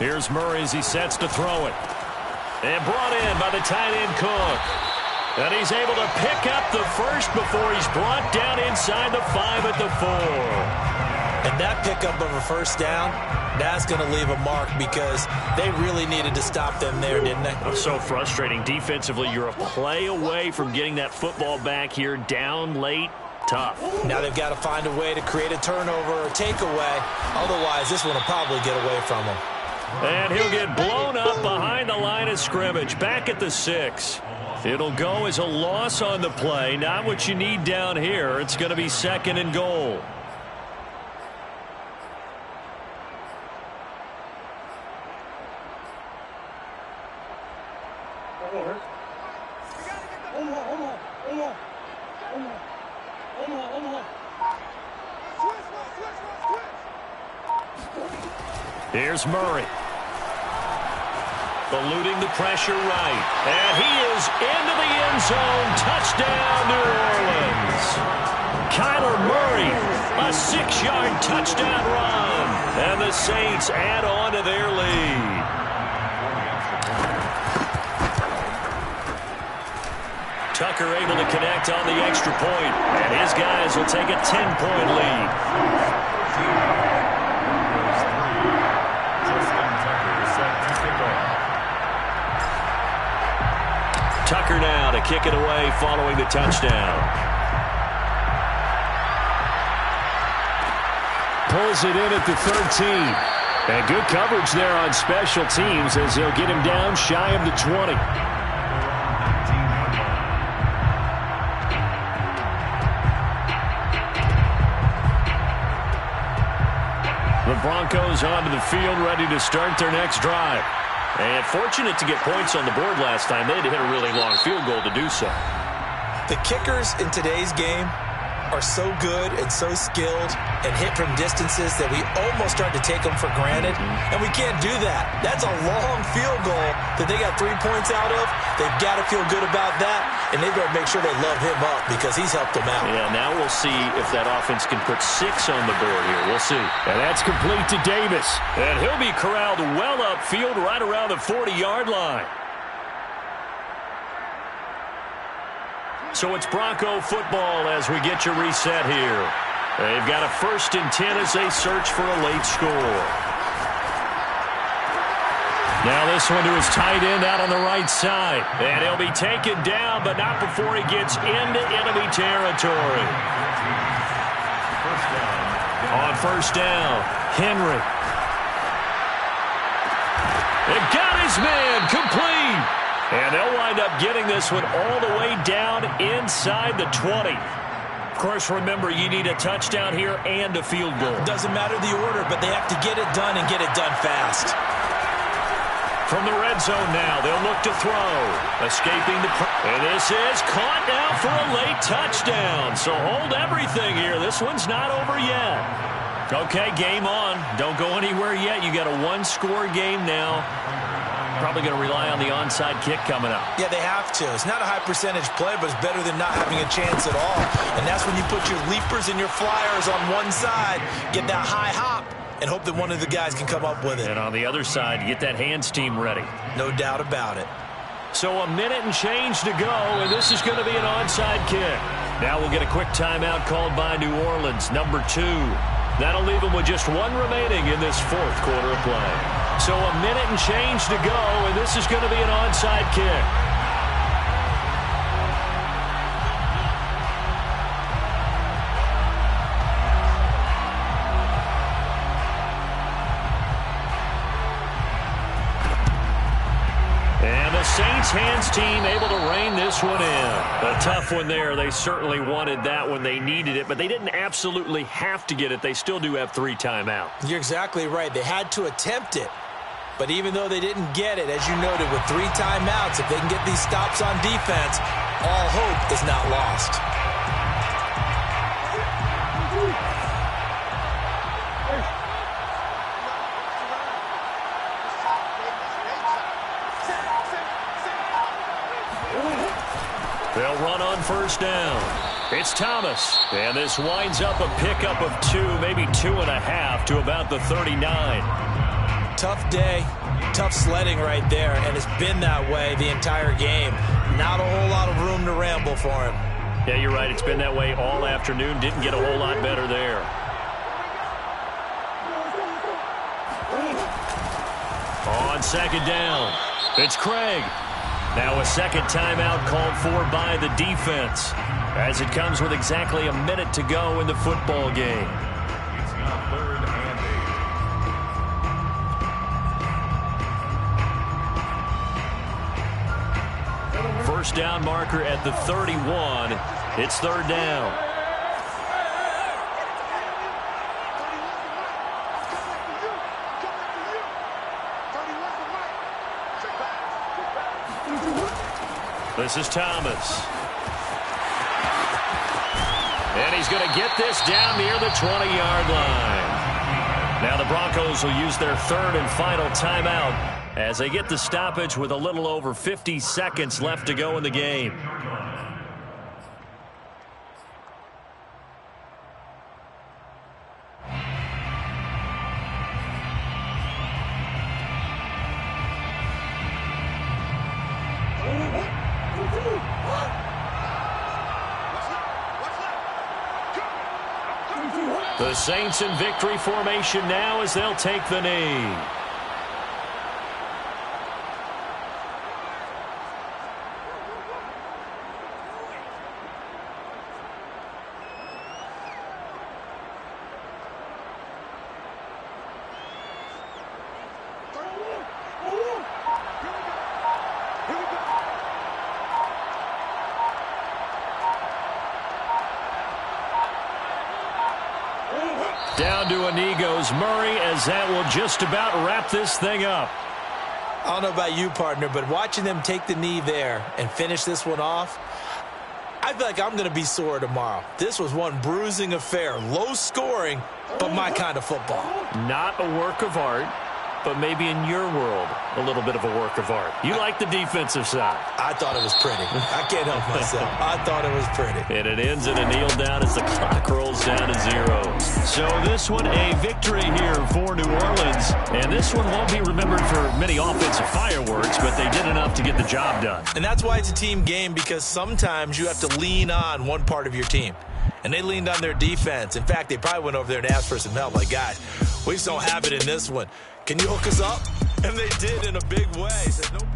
Here's Murray as he sets to throw it. And brought in by the tight end Cook. And he's able to pick up the first before he's brought down inside the 5 at the 4. And that pickup of a 1st down, that's going to leave a mark because they really needed to stop them there, didn't they? So frustrating. Defensively, you're a play away from getting that football back here down late. Tough. Now they've got to find a way to create a turnover or takeaway. Otherwise, this one will probably get away from them. And he'll get blown up behind the line of scrimmage, back at the 6. It'll go as a loss on the play. Not what you need down here. It's going to be 2nd and goal. Here's Murray. Eluding the pressure right. And he is into the end zone. Touchdown, New Orleans. Kyler Murray, a 6-yard touchdown run. And the Saints add on to their lead. Tucker able to connect on the extra point. And his guys will take a 10-point lead. Tucker now to kick it away following the touchdown. Pulls it in at the 13. And good coverage there on special teams as they'll get him down shy of the 20. The Broncos onto the field ready to start their next drive. And fortunate to get points on the board last time. They had to hit a really long field goal to do so. The kickers in today's game are so good and so skilled and hit from distances that we almost start to take them for granted. And we can't do that. That's a long field goal that they got 3 points out of. They've got to feel good about that. And they've got to make sure they love him up because he's helped them out. Yeah, now we'll see if that offense can put 6 on the board here. We'll see. And that's complete to Davis. And he'll be corralled well upfield right around the 40-yard line. So it's Bronco football as we get you reset here. They've got a 1st and 10 as they search for a late score. Now this one to his tight end out on the right side. And he'll be taken down, but not before he gets into enemy territory. On 1st down, Henry. It got his man complete. And they'll wind up getting this one all the way down inside the 20. Of course, remember, you need a touchdown here and a field goal. Doesn't matter the order, but they have to get it done and get it done fast. From the red zone now, they'll look to throw. Escaping the... And this is caught now for a late touchdown. So hold everything here. This one's not over yet. Okay, game on. Don't go anywhere yet. You got a one-score game now. Probably going to rely on the onside kick coming up. Yeah, they have to. It's not a high percentage play, but it's better than not having a chance at all. And that's when you put your leapers and your flyers on one side, get that high hop, and hope that one of the guys can come up with it. And on the other side, you get that hands team ready. No doubt about it. So a minute and change to go, and this is going to be an onside kick. Now we'll get a quick timeout called by New Orleans, number 2. That'll leave them with just one remaining in this fourth quarter of play. So a minute and change to go, and this is going to be an onside kick. And the Saints hands team able to rein this one in. A tough one there. They certainly wanted that when they needed it, but they didn't absolutely have to get it. They still do have 3 timeouts. You're exactly right. They had to attempt it. But even though they didn't get it, as you noted, with 3 timeouts, if they can get these stops on defense, all hope is not lost. They'll run on first down. It's Thomas. And this winds up a pickup of 2, maybe 2.5 to about the 39. Tough day, tough sledding right there, and it's been that way the entire game. Not a whole lot of room to ramble for him. Yeah, you're right. It's been that way all afternoon. Didn't get a whole lot better there. On second down, it's Craig. Now a second timeout called for by the defense, as it comes with exactly a minute to go in the football game. It's now 3rd and 8. First down marker at the 31. It's 3rd down. This is Thomas. And he's going to get this down near the 20-yard line. Now the Broncos will use their 3rd and final timeout as they get the stoppage with a little over 50 seconds left to go in the game. The Saints in victory formation now as they'll take the knee. Down to a knee goes Murray, as that will just about wrap this thing up. I don't know about you, partner, but watching them take the knee there and finish this one off, I feel like I'm going to be sore tomorrow. This was one bruising affair. Low scoring, but my kind of football. Not a work of art, but maybe in your world, a little bit of a work of art. You like the defensive side. I thought it was pretty. I can't help myself. I thought it was pretty. And it ends in a kneel down as the clock rolls down to 0. So this one, a victory here for New Orleans. And this one won't be remembered for many offensive fireworks, but they did enough to get the job done. And that's why it's a team game, because sometimes you have to lean on one part of your team. And they leaned on their defense. In fact, they probably went over there and asked for some help. Like, guys, we just don't have it in this one. Can you hook us up? And they did in a big way. Said, nope.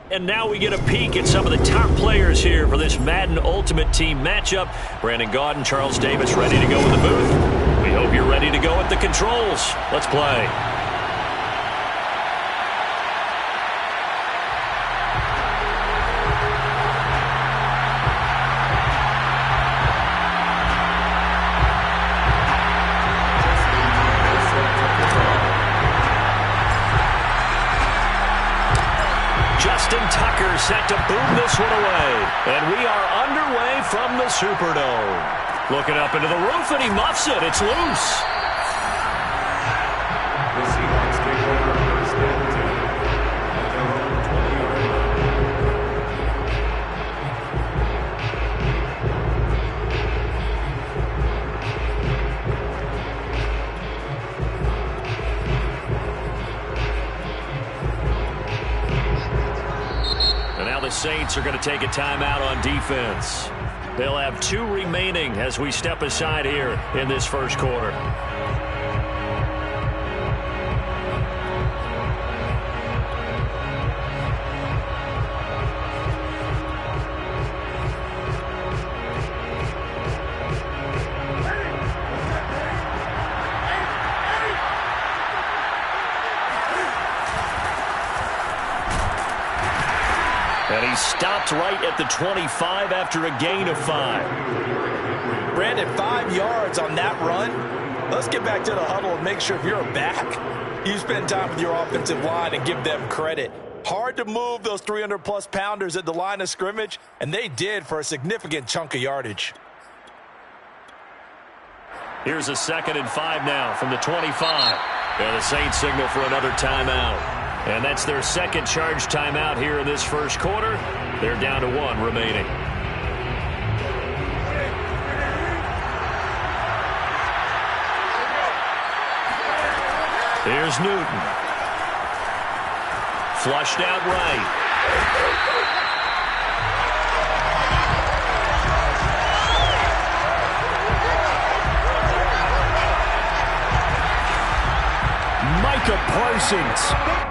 And now we get a peek at some of the top players here for this Madden Ultimate Team matchup. Brandon Gaudin, Charles Davis ready to go in the booth. We hope you're ready to go at the controls. Let's play. Justin Tucker set to boom this one away. And we are underway from the Superdome. Looking up into the roof, and he muffs it. It's loose. The Seahawks take over first and 10 at their own 20-yard And now the Saints are going to take a timeout on defense. They'll have 2 remaining as we step aside here in this first quarter. And he stopped right at the 25 after a gain of 5. Brandon, 5 yards on that run. Let's get back to the huddle and make sure if you're back, you spend time with your offensive line and give them credit. Hard to move those 300-plus pounders at the line of scrimmage, and they did for a significant chunk of yardage. Here's a 2nd and 5 now from the 25. And the Saints signal for another timeout. And that's their second charge timeout here in this first quarter. They're down to 1 remaining. Here's Newton. Flushed out right. Micah Parsons.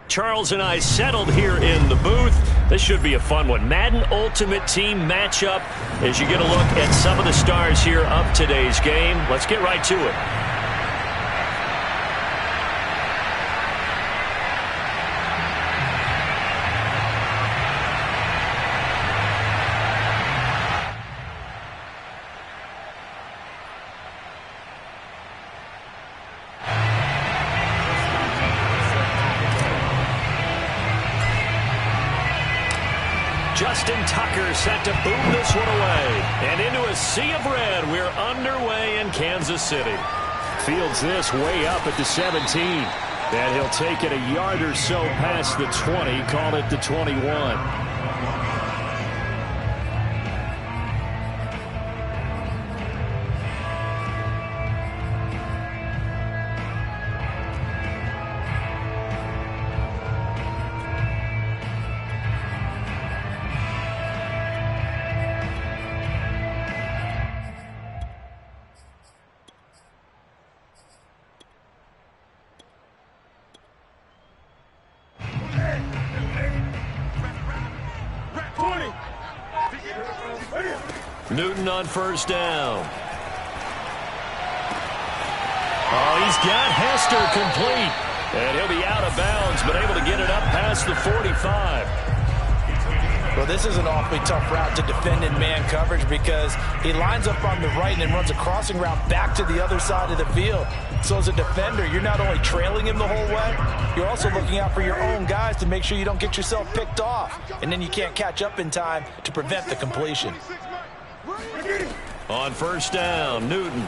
Charles and I settled here in the booth. This should be a fun one. Madden Ultimate Team matchup as you get a look at some of the stars here of today's game. Let's get right to it. Justin Tucker set to boom this one away. And into a sea of red, we're underway in Kansas City. Fields this way up at the 17. And he'll take it a yard or so past the 20, call it the 21. Newton on first down. Oh, he's got Hester complete. And he'll be out of bounds, but able to get it up past the 45. Well, this is an awfully tough route to defend in man coverage because he lines up on the right and then runs a crossing route back to the other side of the field. So as a defender, you're not only trailing him the whole way, you're also looking out for your own guys to make sure you don't get yourself picked off. And then you can't catch up in time to prevent the completion. On first down, Newton.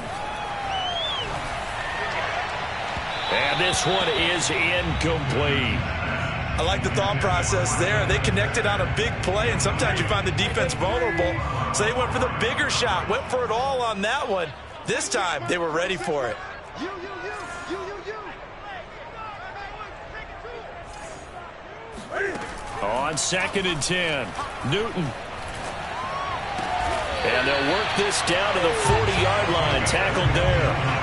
And this one is incomplete. I like the thought process there. They connected on a big play, and sometimes you find the defense vulnerable. So they went for the bigger shot, went for it all on that one. This time, they were ready for it. On 2nd and 10, Newton. And they'll work this down to the 40-yard line, tackled there.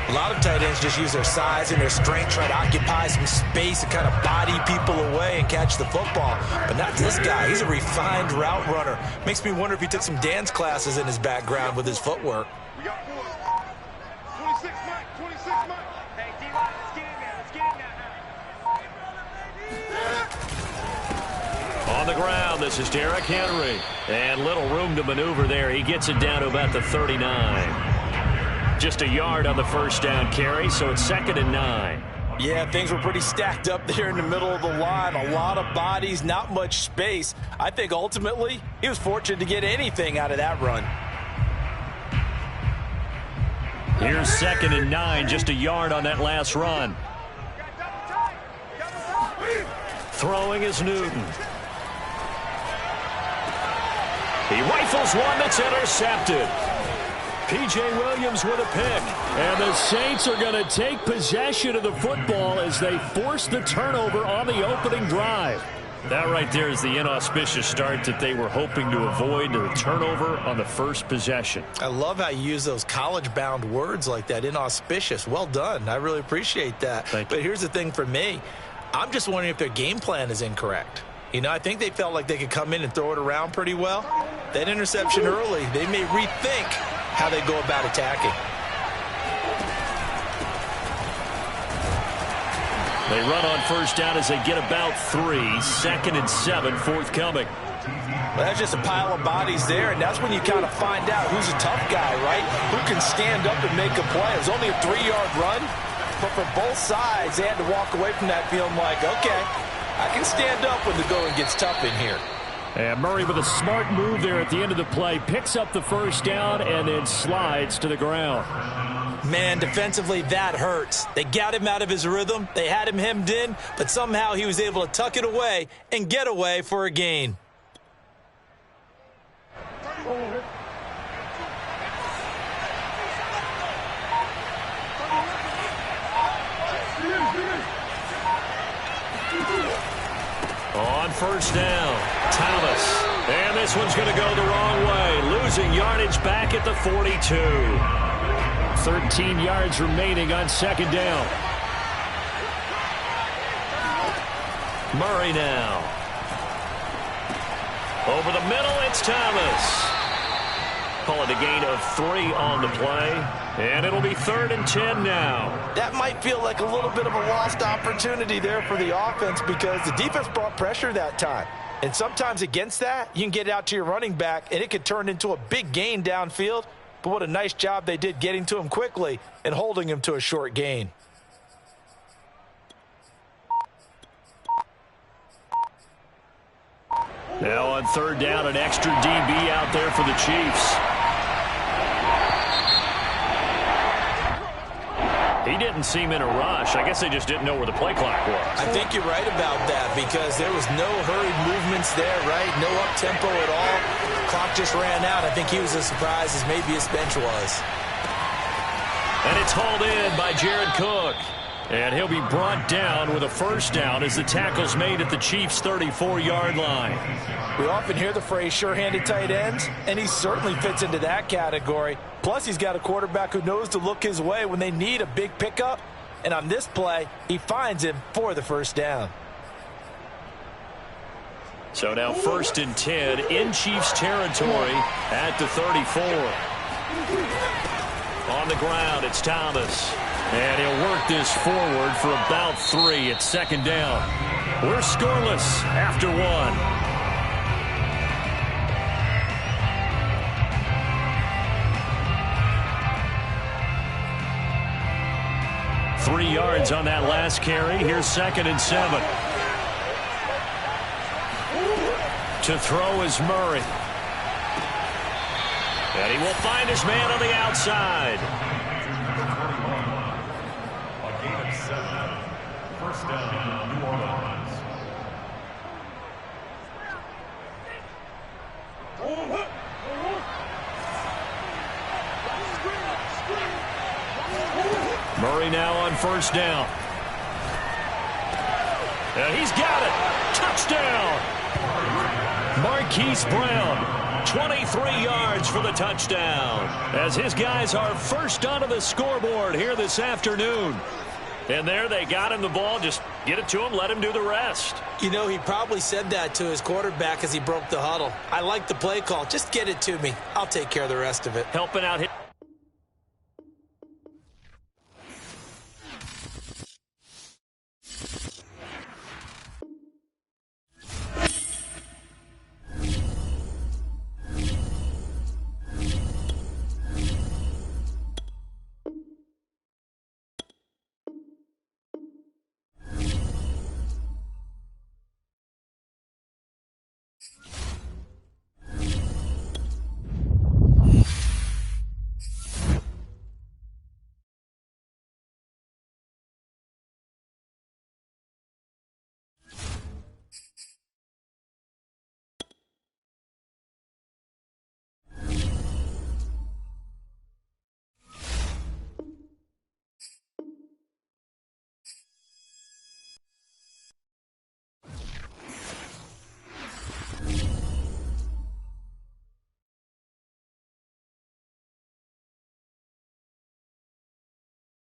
A lot of tight ends just use their size and their strength, try to occupy some space and kind of body people away and catch the football. But not this guy. He's a refined route runner. Makes me wonder if he took some dance classes in his background with his footwork. We got 26 Mike, 26 Mike. Hey, D-line, let's get in there. Let's get in there. On the ground, this is Derrick Henry. And little room to maneuver there. He gets it down to about the 39. Just a yard on the first down carry, so it's 2nd and 9. Yeah, things were pretty stacked up there in the middle of the line. A lot of bodies, not much space. I think ultimately he was fortunate to get anything out of that run. Here's 2nd and 9, just a yard on that last run. Throwing is Newton. He rifles one that's intercepted. P.J. Williams with a pick. And the Saints are going to take possession of the football as they force the turnover on the opening drive. That right there is the inauspicious start that they were hoping to avoid, the turnover on the first possession. I love how you use those college-bound words like that, inauspicious. Well done. I really appreciate that. Thank you. But here's the thing for me. I'm just wondering if their game plan is incorrect. You know, I think they felt like they could come in and throw it around pretty well. That interception early, they may rethink how they go about attacking. They run on first down as they get about 3. 2nd and 7 forthcoming. Well, that's just a pile of bodies there, and that's when you kind of find out who's a tough guy, right? Who can stand up and make a play. It was only a 3-yard run, but for both sides, they had to walk away from that feeling like, okay, I can stand up when the going gets tough in here. And Murray with a smart move there at the end of the play, picks up the first down and then slides to the ground. Man, defensively, that hurts. They got him out of his rhythm. They had him hemmed in, but somehow he was able to tuck it away and get away for a gain. On first down, Thomas. And this one's going to go the wrong way. Losing yardage back at the 42. 13 yards remaining on 2nd down. Murray now. Over the middle, it's Thomas. Call it a gain of 3 on the play. And it'll be 3rd and 10 now. That might feel like a little bit of a lost opportunity there for the offense because the defense brought pressure that time. And sometimes against that, you can get it out to your running back, and it could turn into a big gain downfield. But what a nice job they did getting to him quickly and holding him to a short gain. Now on 3rd down, an extra DB out there for the Chiefs. He didn't seem in a rush. I guess they just didn't know where the play clock was. I think you're right about that because there was no hurried movements there, right? No up-tempo at all. Clock just ran out. I think he was as surprised as maybe his bench was. And it's hauled in by Jared Cook. And he'll be brought down with a first down as the tackle's made at the Chiefs' 34-yard line. We often hear the phrase sure-handed tight ends, and he certainly fits into that category. Plus, he's got a quarterback who knows to look his way when they need a big pickup. And on this play, he finds him for the first down. So now 1st and 10 in Chiefs territory at the 34. On the ground, it's Thomas. And he'll work this forward for about 3 at 2nd down. We're scoreless after 1. 3 yards on that last carry. Here's 2nd and 7. To throw is Murray. And he will find his man on the outside. A gain of 7. 1st down, New Orleans. Murray now on 1st down. And he's got it. Touchdown. Marquise Brown, 23 yards for the touchdown, as his guys are first onto the scoreboard here this afternoon. And there they got him the ball. Just get it to him, let him do the rest. You know, he probably said that to his quarterback as he broke the huddle. I like the play call. Just get it to me. I'll take care of the rest of it. Helping out.